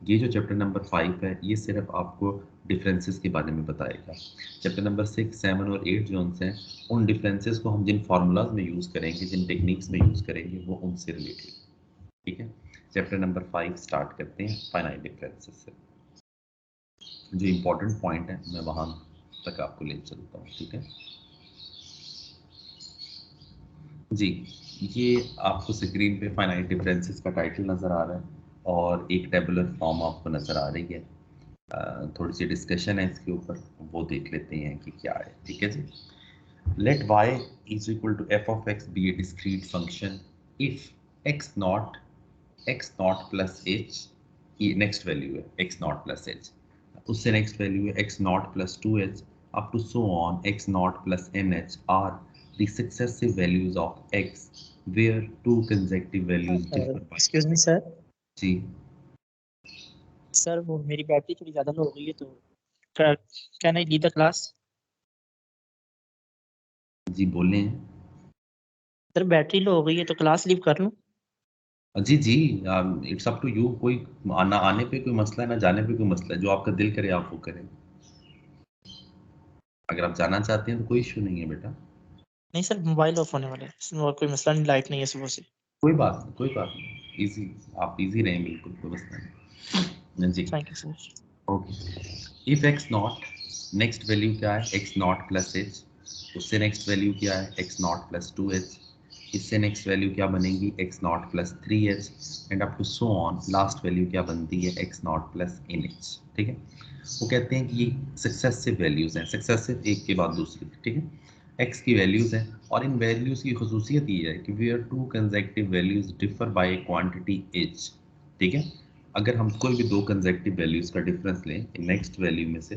ये जो चैप्टर नंबर 5 है, ये सिर्फ आपको डिफरेंसेस के बारे में बताएगा। चैप्टर नंबर 6, 7 और 8 जो हैं, उन डिफरेंसेस को हम जिन फार्मूलाज में यूज़ करेंगे, जिन टेक्निक्स में यूज़ करेंगे, वो उनसे रिलेटेड, ठीक है। चैप्टर नंबर 5 स्टार्ट करते हैं फाइनाइट डिफरेंसेस से। जो इम्पोर्टेंट पॉइंट है मैं वहाँ तक आपको ले चलता हूँ, ठीक है जी। ये आपको स्क्रीन पे फाइनाइट डिफरेंसेस का टाइटल नज़र आ रहा है और एक टेबुलर फॉर्म आपको नज़र आ रही है। थोड़ी सी डिस्कशन है इसके ऊपर, वो देख लेते हैं कि क्या है, ठीक है जी। Let y is equal to f of x be a discrete function if x naught plus h, ये नेक्स्ट वैल्यू है x नॉट प्लस h, उससे नेक्स्ट वैल्यू है x naught plus 2h up to so on x naught plus nh are the successive values of x where two consecutive values differ by।
Excuse me sir.
जी
sir वो मेरी battery थोड़ी ज़्यादा लो हो गई है, तो can I leave the class?
जी बोले हैं
सर बैटरी लो हो गई है तो क्लास लीव कर लूँ?
जी जी, इट्स अप टू यू। कोई आने पे कोई मसला है, ना जाने पे कोई मसला है, जो आपका दिल करे आप वो करें। अगर आप जाना चाहते हैं तो कोई इशू नहीं है बेटा।
नहीं सर, मोबाइल ऑफ होने वाला है और कोई मसला नहीं, लाइट नहीं है सुबह से।
कोई बात नहीं, कोई बात नहीं, इजी, आप इजी रहें, बिल्कुल कोई मसला नहीं जी।
Thank you sir.
Okay, if x naught, next value क्या है एक्स नॉट प्लस एच, उससे नेक्स्ट वैल्यू क्या है एक्स नॉट प्लस 2h, इससे नेक्स्ट वैल्यू क्या बनेगी x not plus 3h and up to so on, last value क्या बनती है एक्स नॉट प्लस nh, ठीक है। वो कहते हैं कि ये सक्सेसिव वैल्यूज हैं, सक्सेसिव एक के बाद दूसरी, ठीक है, एक्स की वैल्यूज हैं, और इन वैल्यूज की खसूसियत ये है कि where two consecutive values differ by quantity h, ठीक है। अगर हम कोई भी दो कंसेक्टिव वैल्यूज का डिफरेंस लें, नेक्स्ट वैल्यू में से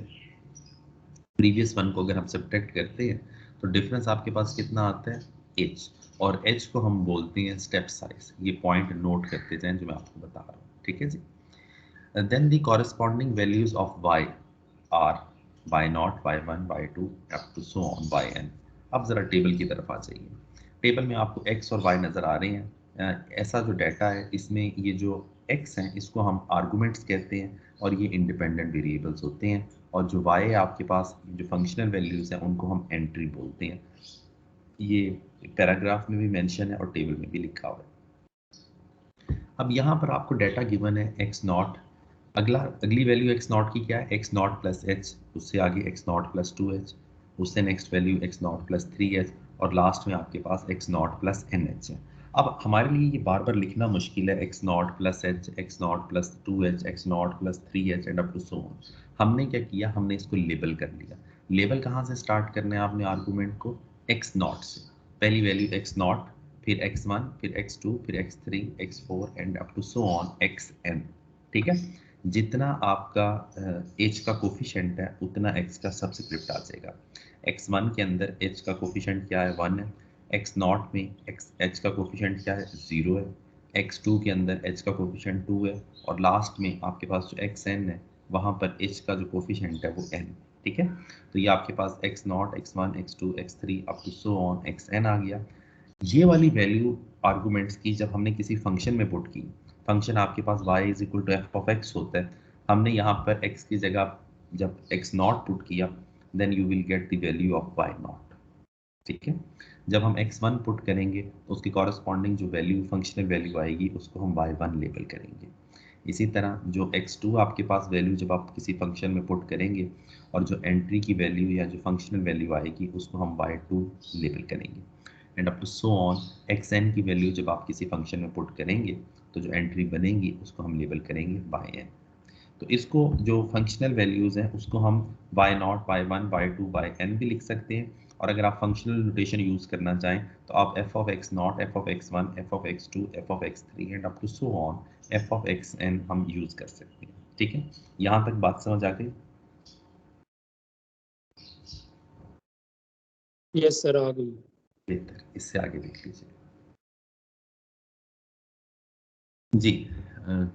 प्रीवियस वन को अगर हम सब्ट्रैक्ट करते हैं तो डिफरेंस आपके पास कितना आता है h, और h को हम बोलते हैं स्टेप साइज। ये पॉइंट नोट करते जाएं जो मैं आपको बता रहा हूँ, ठीक है जी। Then the corresponding values of y are y0, y1, y2 up to so on yn। अब जरा टेबल की तरफ आ जाइए। टेबल में आपको x और y नज़र आ रहे हैं। ऐसा जो डाटा है, इसमें ये जो x हैं इसको हम आर्गूमेंट्स कहते हैं और ये इंडिपेंडेंट वेरिएबल्स होते हैं, और जो y है आपके पास, जो फंक्शनल वैल्यूज़ हैं उनको हम एंट्री बोलते हैं। ये पैराग्राफ में भी मेंशन है और टेबल में भी लिखा हुआ है। अब यहाँ पर आपको डाटा गिवन है x नॉट, अगली वैल्यू x नॉट की क्या है x नॉट प्लस h, उससे आगे x नॉट प्लस 2h, उससे next value x naught plus 3h, और लास्ट में आपके पास x नॉट प्लस nh है। अब हमारे लिए ये बार बार लिखना मुश्किल है, x not plus h, x not plus 2h, x not plus 3h and up to so on. हमने क्या किया, हमने इसको लेबल कर लिया। लेबल कहाँ से स्टार्ट करना है आपने आर्गूमेंट को, एक्स नॉट से। पहली वैल्यू एक्स नॉट, फिर x1, फिर x2, फिर x3, x4 and up to so on xn। ठीक है, जितना आपका h का कोफिशिएंट है उतना x का सबस्क्रिप्ट आ जाएगा। x1 के अंदर h का कोफिशिएंट क्या है, 1 है। x नॉट में h का कोफिशिएंट क्या है, 0 है। x2 के अंदर h का कोफिशिएंट 2 है। और लास्ट में आपके पास जो xn है वहाँ पर h का जो कोफिशिएंट है वो n। ठीक है, तो ये आपके पास x not, x1, x2, x3 up to so on xn आ गया। ये वाली वैल्यू आर्गुमेंट्स की जब हमने किसी फंक्शन में पुट की, फंक्शन आपके पास y is equal to f of x होता है, हमने यहाँ पर x की जगह जब x नॉट पुट किया then you will get the value of y not. ठीक है, जब हम x1 पुट करेंगे तो उसकी कॉरस्पॉन्डिंग जो वैल्यू फंक्शनल वैल्यू आएगी उसको हम y1 लेबल करेंगे। इसी तरह जो x2 आपके पास वैल्यू जब आप किसी फंक्शन में पुट करेंगे और जो एंट्री की वैल्यू या जो फंक्शनल वैल्यू आएगी उसको हम y2 लेबल करेंगे। And up to so on xn की वैल्यू जब आप किसी फंक्शन में पुट करेंगे तो जो एंट्री बनेगी उसको हम लेबल करेंगे yn। तो इसको जो फंक्शनल वैल्यूज़ हैं उसको हम y0, y1, y2, yn भी लिख सकते हैं। और अगर आप फंक्शनल नोटेशन यूज़ करना चाहें तो आप f of x0, f of x1, f of x2, f of x3 and up to so on f of xn हम यूज़ कर सकते हैं। ठीक है, यहाँ तक बात समझ आ गई?
यस सर, आ गई।
बेहतर, इससे आगे देख लीजिए जी।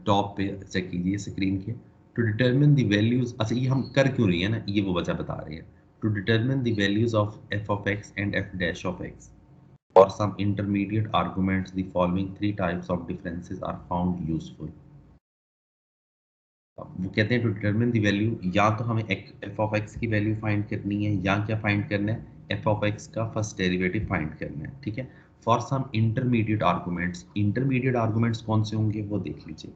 टॉप पे चेक कीजिए स्क्रीन के। टू डिटरमिन द वैल्यूज, अच्छा ये हम कर क्यों रही है ना, ये वो वजह बता रहे हैं। To determine the values of f of x and f dash of x for some intermediate arguments the following three types of differences are found useful। वो कहते हैं टू डिटरमिन द वैल्यू, या तो हमें f of x की value find करनी है या क्या फाइंड करना है, f of x का फर्स्ट डेरिवेटिव फाइंड करना है। ठीक है, for some intermediate arguments, intermediate arguments कौन से होंगे वो देख लीजिए।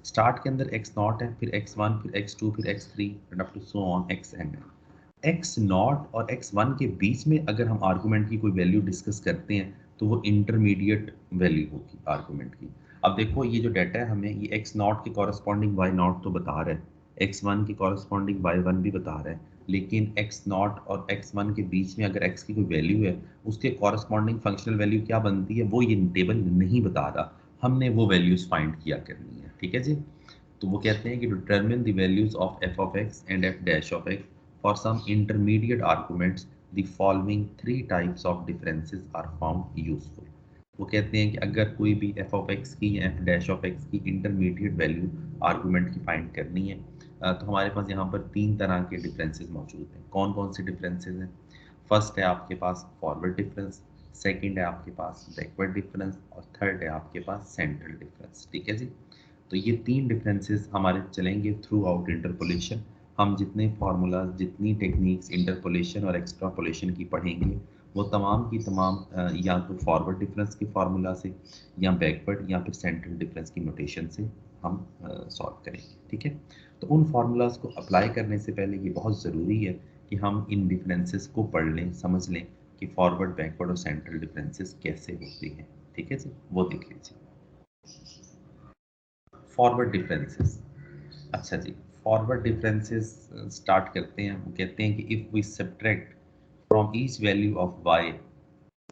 स्टार्ट के अंदर x नॉट है, फिर x1, फिर x2, फिर x3 and up to so on xn है। x नॉट और x1 के बीच में अगर हम आर्गूमेंट की कोई वैल्यू डिस्कस करते हैं तो वो इंटरमीडिएट वैल्यू होगी आर्गूमेंट की। अब देखो ये जो डाटा है हमें ये x नॉट के कॉरस्पॉन्डिंग y नॉट तो बता रहा है, x1 के कॉरस्पॉन्डिंग y1 भी बता रहा है, लेकिन x नॉट और x1 के बीच में अगर x की कोई वैल्यू है उसके कॉरस्पॉन्डिंग फंक्शनल वैल्यू क्या बनती है वो ये टेबल नहीं बता रहा, हमने वो वैल्यूज फाइंड किया करनी है। ठीक है जी, तो वो कहते हैं कि determine the values of f of x and f dash of x for some intermediate arguments the following three types of differences are found useful। वो कहते हैं कि अगर कोई भी f of x की या f dash of x की इंटरमीडिएट वैल्यू आर्गूमेंट की फाइंड करनी है तो हमारे पास यहाँ पर तीन तरह के डिफरेंसेस मौजूद हैं। कौन कौन से डिफरेंसेस हैं? फर्स्ट है आपके पास फॉरवर्ड डिफरेंस, सेकंड है आपके पास बैकवर्ड डिफरेंस और थर्ड है आपके पास सेंट्रल डिफरेंस। ठीक है जी, तो ये तीन डिफरेंसेस हमारे चलेंगे थ्रू आउट इंटरपोलेशन। हम जितने फार्मूलाज, जितनी टेक्निक्स इंटरपोलेशन और एक्स्ट्रापोलेशन की पढ़ेंगे वो तमाम की तमाम या तो फॉरवर्ड डिफरेंस के फार्मूला से या बैकवर्ड या फिर सेंट्रल डिफरेंस की नोटेशन से हम सॉल्व करेंगे। ठीक है, तो उन फार्मूलाज को अप्लाई करने से पहले ये बहुत ज़रूरी है कि हम इन डिफरेंसेस को पढ़ लें, समझ लें कि फॉरवर्ड, बैकवर्ड और सेंट्रल डिफरेंसेस कैसे होते हैं। ठीक है जी, वो देख लीजिए। फॉरवर्ड डिफरेंसेस, अच्छा जी, फॉरवर्ड डिफरेंसेस स्टार्ट करते हैं। वो कहते हैं कि if we subtract from each value of y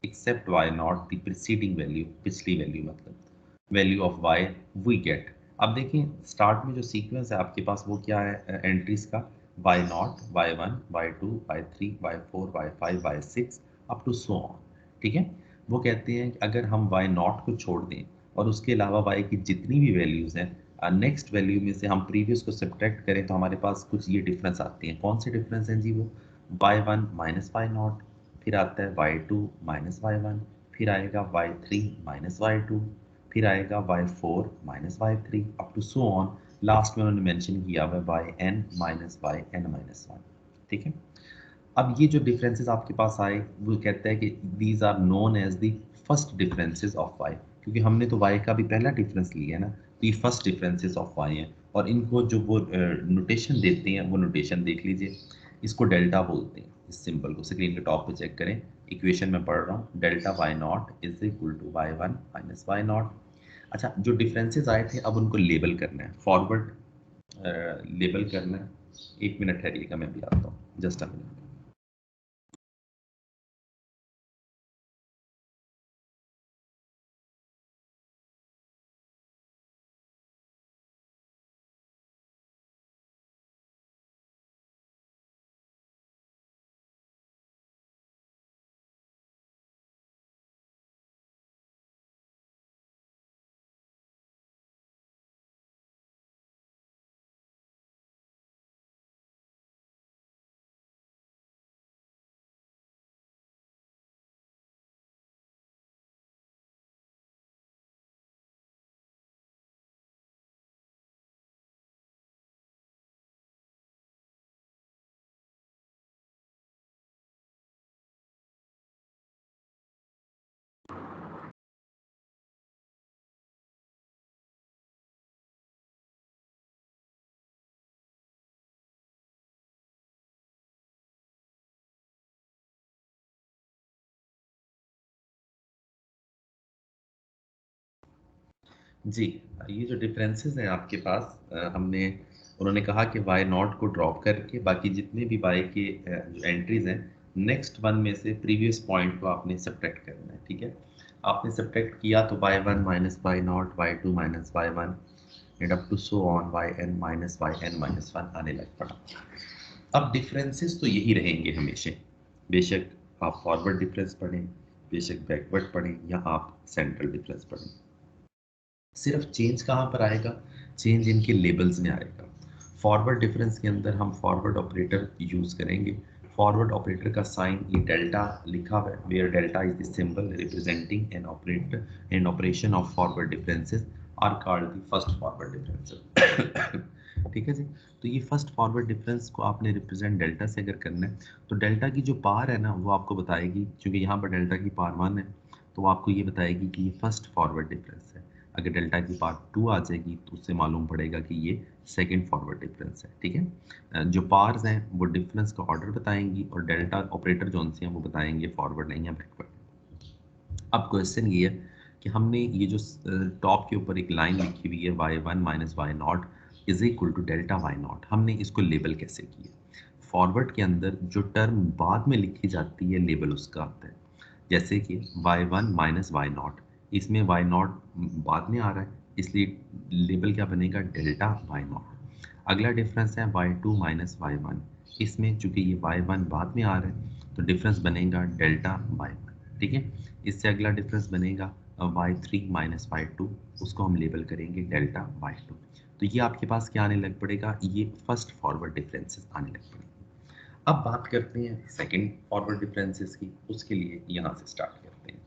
except y not the preceding value, पिछली वैल्यू मतलब value of y we get. अब देखिए स्टार्ट में जो सीक्वेंस है आपके पास वो क्या है एंट्रीज का, y0, y1, y2, y3, y4, y5, y6 up to so on. ठीक है, वो कहते हैं कि अगर हम y0 को छोड़ दें और उसके अलावा y की जितनी भी वैल्यूज़ हैं नेक्स्ट वैल्यू में से हम प्रीवियस को सब्ट्रैक्ट करें तो हमारे पास कुछ ये डिफरेंस आती हैं। कौन से डिफरेंस हैं जी? वो y1 माइनस y0, फिर आता है y2 माइनस y1, फिर आएगा y3 माइनस y2, फिर आएगा y4 minus y3 up to so on. Last में उन्होंने मेंशन किया हुआ है yn माइनस yn माइनस 1। ठीक है, अब ये जो डिफरेंसेस आपके पास आए वो कहता है कि these are known as the first differences of y, क्योंकि हमने तो y का भी पहला डिफरेंस लिया है ना, तो ये फर्स्ट डिफरेंसेस ऑफ y हैं। और इनको जो वो नोटेशन देते हैं वो नोटेशन देख लीजिए, इसको डेल्टा बोलते हैं। इस सिंबल को स्क्रीन के टॉप पे चेक करें, इक्वेशन में पढ़ रहा हूँ, delta y not is equal to y one minus y not. अच्छा, जो डिफरेंसेस आए थे अब उनको लेबल करना है, फॉरवर्ड लेबल करना है। 1 मिनट ठहरिएगा, मैं भी आता हूँ, जस्ट अ मिनट। जी, ये जो डिफरेंसेस हैं आपके पास, हमने उन्होंने कहा कि वाई नॉट को ड्रॉप करके बाकी जितने भी वाई के जो एंट्रीज हैं, नेक्स्ट वन में से प्रीवियस पॉइंट को आपने सब्ट्रैक्ट करना है। ठीक है, आपने सब्ट्रैक्ट किया तो y one minus y not, y two minus y one and up to so on y n minus y n minus one आने लग पड़ा। अब डिफरेंसेस तो यही रहेंगे हमेशा, बेशक आप फॉरवर्ड डिफरेंस पढ़ें, बेशक बैकवर्ड पढ़ें, या आप सेंट्रल डिफरेंस पढ़ें। सिर्फ चेंज कहाँ पर आएगा? चेंज इनके लेबल्स में आएगा। फॉरवर्ड डिफरेंस के अंदर हम फॉरवर्ड ऑपरेटर यूज करेंगे। फॉरवर्ड ऑपरेटर का साइन ये डेल्टा लिखा हुआ है, where delta is the symbol representing an operation of forward differences are called the first forward differences. ठीक है जी, तो ये फर्स्ट फॉरवर्ड डिफरेंस को आपने रिप्रेजेंट डेल्टा से अगर करना है तो डेल्टा की जो पार है ना वो आपको बताएगी, क्योंकि यहाँ पर डेल्टा की पार 1 है तो वो आपको ये बताएगी कि ये फर्स्ट फॉरवर्ड डिफरेंस है। अगर डेल्टा की पार 2 आ जाएगी तो उससे मालूम पड़ेगा कि ये सेकंड फॉरवर्ड डिफरेंस है। ठीक है, जो पार्स हैं वो डिफरेंस का ऑर्डर बताएंगी और डेल्टा ऑपरेटर जो उनसे हैं वो बताएंगे फॉरवर्ड नहीं या बैकवर्ड। अब क्वेश्चन ये है कि हमने ये जो टॉप के ऊपर एक लाइन लिखी हुई है y one minus y not is equal to delta y not, हमने इसको लेबल कैसे किया? फॉरवर्ड के अंदर जो टर्म बाद में लिखी जाती है लेबल उसका आता है, जैसे कि y one minus y not, इसमें वाई नॉट बाद में आ रहा है इसलिए लेबल क्या बनेगा? Delta y not. अगला डिफरेंस है y two minus y one, इसमें चूंकि ये वाई वन बाद में आ रहा है तो डिफरेंस बनेगा डेल्टा वाई वन। ठीक है, इससे अगला डिफरेंस बनेगा y three minus y two, उसको हम लेबल करेंगे डेल्टा वाई टू। तो ये आपके पास क्या आने लग पड़ेगा? ये फर्स्ट फॉरवर्ड डिफरेंसेस आने लग पड़ेगा। अब बात करते हैं सेकंड फॉरवर्ड डिफरेंसेस की, उसके लिए यहाँ से स्टार्ट करते हैं।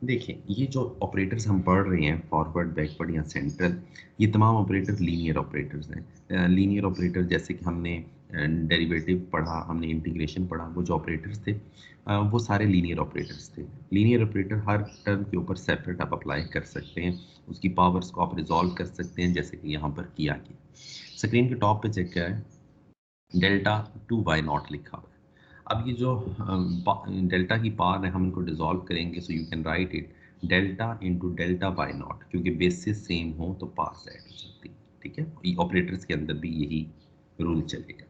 देखिए, ये जो ऑपरेटर्स हम पढ़ रहे हैं फॉरवर्ड, बैकवर्ड या सेंट्रल, ये तमाम ऑपरेटर लीनियर ऑपरेटर्स हैं। लीनियर ऑपरेटर जैसे कि हमने डेरिवेटिव पढ़ा, हमने इंटीग्रेशन पढ़ा, वो जो ऑपरेटर्स थे वो सारे लीनियर ऑपरेटर्स थे। लीनियर ऑपरेटर हर टर्म के ऊपर सेपरेट आप अप्लाई कर सकते हैं, उसकी पावर्स को आप रिजॉल्व कर सकते हैं जैसे कि यहाँ पर किया गया। स्क्रीन के टॉप पे चेक करें, डेल्टा टू वाई नॉट लिखा हुआ है। अब ये जो डेल्टा की पावर है हम इनको डिसॉल्व करेंगे, so you can write it delta into delta y not, क्योंकि बेसिस सेम हो तो पावर ऐड हो जाती है। ठीक है, ऑपरेटर्स के अंदर भी यही रूल चलेगा।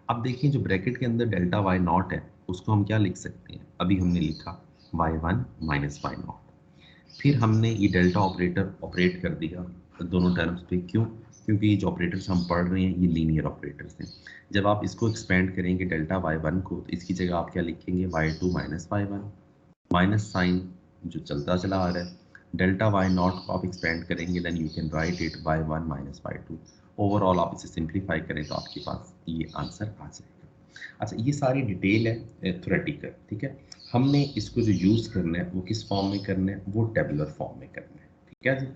अब देखिए, जो ब्रैकेट के अंदर डेल्टा वाई नॉट है उसको हम क्या लिख सकते हैं? अभी हमने लिखा y one minus y not, फिर हमने ये डेल्टा ऑपरेटर ऑपरेट कर दिया दोनों टर्म्स पे। क्यों? क्योंकि ये जो ऑपरेटर्स हम पढ़ रहे हैं ये लीनियर ऑपरेटर्स हैं। जब आप इसको एक्सपेंड करेंगे डेल्टा वाई वन को, तो इसकी जगह आप क्या लिखेंगे? Y two minus y one, minus sign जो चलता चला आ रहा है। डेल्टा वाई नॉट को आप एक्सपेंड करेंगे, then you can write it y one minus y two. Overall आप इसे सिंप्लीफाई करें तो आपके पास ये आंसर आ जाएगा। अच्छा, ये सारी डिटेल है थ्योरेटिकल। ठीक है, हमने इसको जो यूज़ करना है वो किस फॉर्म में करना है? वो टेबुलर फॉर्म में करना है। ठीक है जी,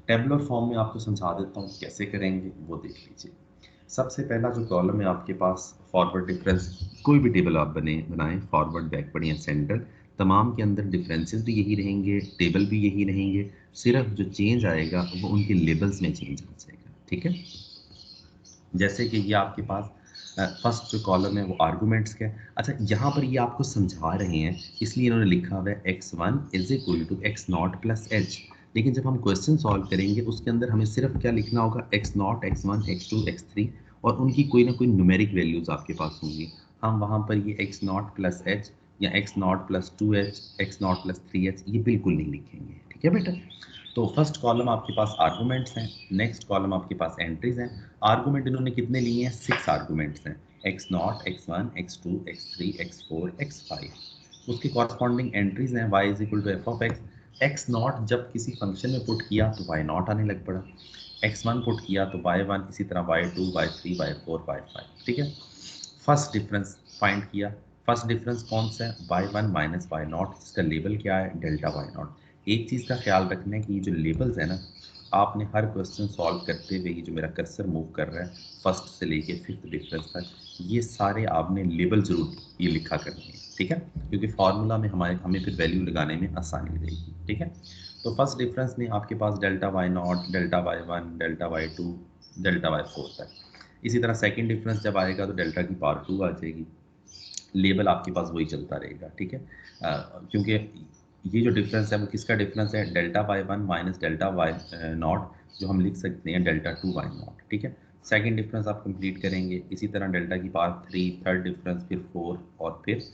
टेबुलर फॉर्म में आपको समझा देता हूँ कैसे करेंगे, वो देख लीजिए। सबसे पहला जो कॉलम है आपके पास फॉरवर्ड डिफरेंस, कोई भी टेबल आप बनाएं फॉरवर्ड, बैकवर्ड या सेंट्रल, तमाम के अंदर डिफरेंसेस भी यही रहेंगे, टेबल भी यही रहेंगे, सिर्फ जो चेंज आएगा वो उनके लेबल्स में चेंज आ जाएगा। ठीक है, जैसे कि ये आपके पास फर्स्ट जो कॉलम है वो आर्गुमेंट्स का है। अच्छा, यहाँ पर ये आपको समझा रहे हैं इसलिए इन्होंने लिखा हुआ है x1 is equal to x0 plus h। लेकिन जब हम क्वेश्चन सॉल्व करेंगे उसके अंदर हमें सिर्फ क्या लिखना होगा, x0, x1, x2, x3 और उनकी कोई ना कोई न्यूमेरिक वैल्यूज आपके पास होंगी। हम वहाँ पर ये x0 प्लस h या x0 plus 2h, x0 plus 3h ये बिल्कुल नहीं लिखेंगे, ठीक है बेटा। तो फर्स्ट कॉलम आपके पास आर्गुमेंट्स हैं, नेक्स्ट कॉलम आपके पास एंट्रीज हैं। आर्गुमेंट इन्होंने कितने लिए हैं, 6 आर्गुमेंट्स हैं, x0, x1, x2, x3, x4, x5। उसके कॉरस्पॉन्डिंग एंट्रीज हैं y is equal to f of x। x0 जब किसी फंक्शन में पुट किया तो y0 आने लग पड़ा, x1 पुट किया तो y1, इसी तरह y2, y3, y4, y5, ठीक है। फर्स्ट डिफरेंस फाइंड किया। फर्स्ट डिफरेंस कौन सा है, y1 माइनस y0, इसका लेबल क्या है, डेल्टा y0। एक चीज़ का ख्याल रखना है कि ये जो लेबल्स है ना, आपने हर क्वेश्चन सॉल्व करते हुए ये जो मेरा कर्सर मूव कर रहा है फर्स्ट से लेके फिफ्थ डिफरेंस तक, ये सारे आपने लेबल जरूर ये लिखा करने हैं, ठीक है, क्योंकि फार्मूला में हमें फिर वैल्यू लगाने में आसानी रहेगी, ठीक है। तो फर्स्ट डिफरेंस में आपके पास delta y0, delta y1, delta y2, delta y4 तक। इसी तरह सेकंड डिफरेंस जब आएगा तो डेल्टा की पावर 2 आ जाएगी, लेबल आपके पास वही चलता रहेगा, ठीक है। क्योंकि ये जो डिफरेंस है वो किसका डिफरेंस है, delta y1 minus delta y0, जो हम लिख सकते हैं डेल्टा 2y0, ठीक है। सेकंड डिफरेंस आप कंप्लीट करेंगे, इसी तरह डेल्टा की पावर 3, थर्ड डिफरेंस, फिर 4 और फिर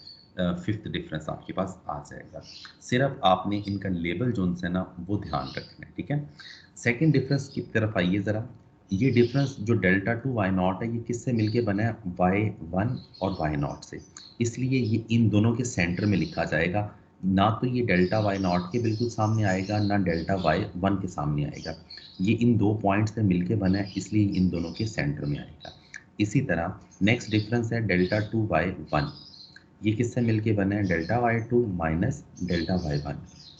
फिफ्थ डिफरेंस आपके पास आ जाएगा। सिर्फ आपने इनका लेबल जो है ना वो ध्यान रखना है, ठीक है। सेकंड डिफरेंस की तरफ आइए ज़रा। ये डिफरेंस जो डेल्टा 2y0 है ये किससे मिलके बना है, y1 और y0 से, इसलिए ये इन दोनों के सेंटर में लिखा जाएगा। ना तो ये डेल्टा y0 के बिल्कुल सामने आएगा, ना डेल्टा y1 के सामने आएगा, ये इन दो पॉइंट्स से मिलके बना है इसलिए इन दोनों के सेंटर में आएगा। इसी तरह नेक्स्ट डिफरेंस है डेल्टा 2y1, ये किससे मिलके बना है, delta y2 minus delta y1,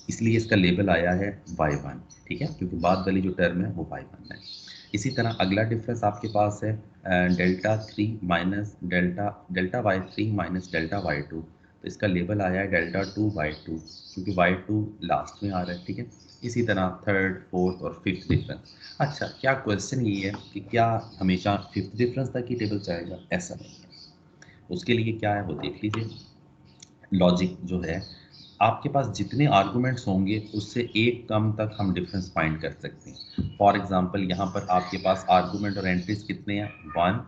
इसलिए इसका लेबल आया है y1, ठीक है, क्योंकि बाद वाली जो टर्म है वो y1 है। इसी तरह अगला डिफरेंस आपके पास है delta 3 minus delta y3 minus delta y2, तो इसका लेबल आया है डेल्टा 2y2, क्योंकि y2 लास्ट में आ रहा है, ठीक है। इसी तरह थर्ड, फोर्थ और फिफ्थ डिफरेंस। अच्छा, क्या क्वेश्चन ये है कि क्या हमेशा फिफ्थ डिफरेंस तक ही टेबल चाहेगा, ऐसा नहीं है। उसके लिए क्या है वो देख लीजिए। लॉजिक जो है, आपके पास जितने आर्गुमेंट्स होंगे उससे एक कम तक हम डिफरेंस फाइंड कर सकते हैं। फॉर एग्जांपल यहाँ पर आपके पास आर्गुमेंट और एंट्रीज कितने हैं, 1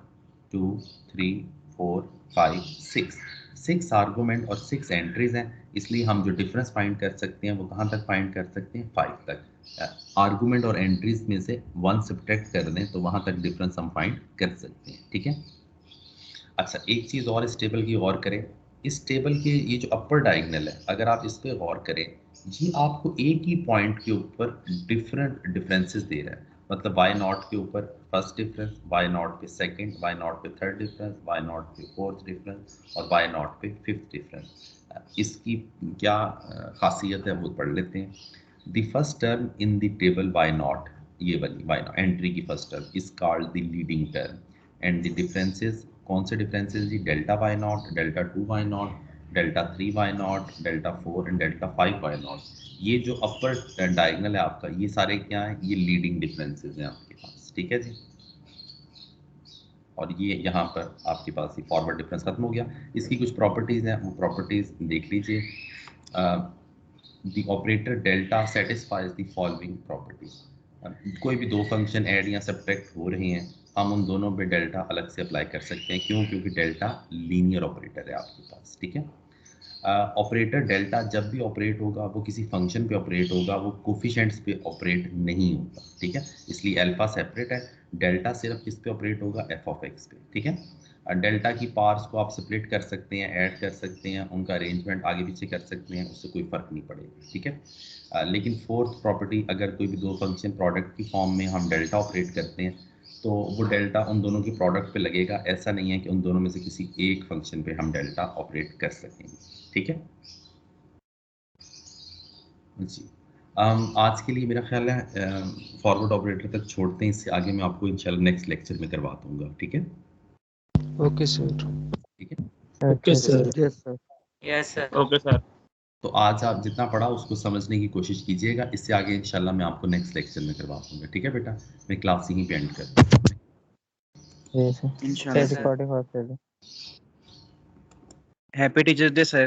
2 3 4 5 6 आर्गुमेंट और 6 एंट्रीज हैं, इसलिए हम जो डिफरेंस फाइंड कर सकते हैं वो कहाँ तक फाइंड कर सकते हैं, 5 तक। आर्गुमेंट और एंट्रीज में से 1 सब्ट्रैक्ट कर दें तो वहाँ तक डिफरेंस हम फाइंड कर सकते हैं, ठीक है। अच्छा, एक चीज़ और इस टेबल की गौर करें, इस टेबल के ये जो अपर डायगोनल है, अगर आप इस पर गौर करें, ये आपको एक ही पॉइंट के ऊपर डिफरेंट डिफरेंसेस दे रहा है। मतलब y0 के ऊपर फर्स्ट डिफरेंस, y0 पे सेकंड, y0 पे थर्ड डिफरेंस, y0 पे फोर्थ डिफरेंस और y0 पे फिफ्थ डिफरेंस। इसकी क्या खासियत है वो पढ़ लेते हैं। The first term in the table y0, ये वाली y0 एंट्री की first term is called the leading term and the differences, कौन से डिफरेंसेस जी, delta y0, delta 2y0, delta 3y0, delta 4 and delta 5y0। ये जो अपर डायगोनल है आपका, ये सारे क्या है, ये लीडिंग डिफरेंसेस हैं आपके पास, ठीक है जी। और ये यहाँ पर आपके पास ये फॉरवर्ड डिफरेंस खत्म हो गया। इसकी कुछ प्रॉपर्टीज हैं, वो प्रॉपर्टीज देख लीजिए। The operator delta satisfies the following properties. कोई भी दो फंक्शन ऐड या सब्ट्रैक्ट हो रहे हैं, हम उन दोनों पे डेल्टा अलग से अप्लाई कर सकते हैं, क्यों, क्योंकि डेल्टा लीनियर ऑपरेटर है आपके पास, ठीक है। ऑपरेटर डेल्टा जब भी ऑपरेट होगा वो किसी फंक्शन पे ऑपरेट होगा, वो कोफिशिएंट्स पे ऑपरेट नहीं होगा, ठीक है, इसलिए अल्फा सेपरेट है। डेल्टा सिर्फ किस पे ऑपरेट होगा, एफ ऑफ एक्स पे, ठीक है। डेल्टा की पार्ट्स को आप स्प्लिट कर सकते हैं, ऐड कर सकते हैं, उनका अरेंजमेंट आगे पीछे कर सकते हैं, उससे कोई फर्क नहीं पड़ेगा, ठीक है। लेकिन फोर्थ प्रॉपर्टी, अगर कोई भी दो फंक्शन प्रोडक्ट की फॉर्म में हम डेल्टा ऑपरेट करते हैं तो वो डेल्टा उन दोनों की प्रोडक्ट पे लगेगा, ऐसा नहीं है कि उन दोनों में से किसी एक फंक्शन पे हम डेल्टा ऑपरेट कर सकेंगे, ठीक है जी। आज के लिए मेरा ख्याल है फॉरवर्ड ऑपरेटर तक छोड़ते हैं, इससे आगे मैं आपको इंशाल्लाह नेक्स्ट लेक्चर में करवा दूंगा, ठीक है।
ओके सर,
ठीक है,
okay sir,
yes sir,
okay sir.
तो आज आप जितना पढ़ा उसको समझने की कोशिश कीजिएगा, इससे आगे इंशाल्लाह मैं आपको नेक्स्ट लेक्चर में करवा दूंगा, ठीक है बेटा। मैं क्लास यहीं पे एंड कर दूँ।
जी सर
इंशाल्लाह सर।
रिकॉर्डिंग ऑफ कर दो।
Happy teachers day sir.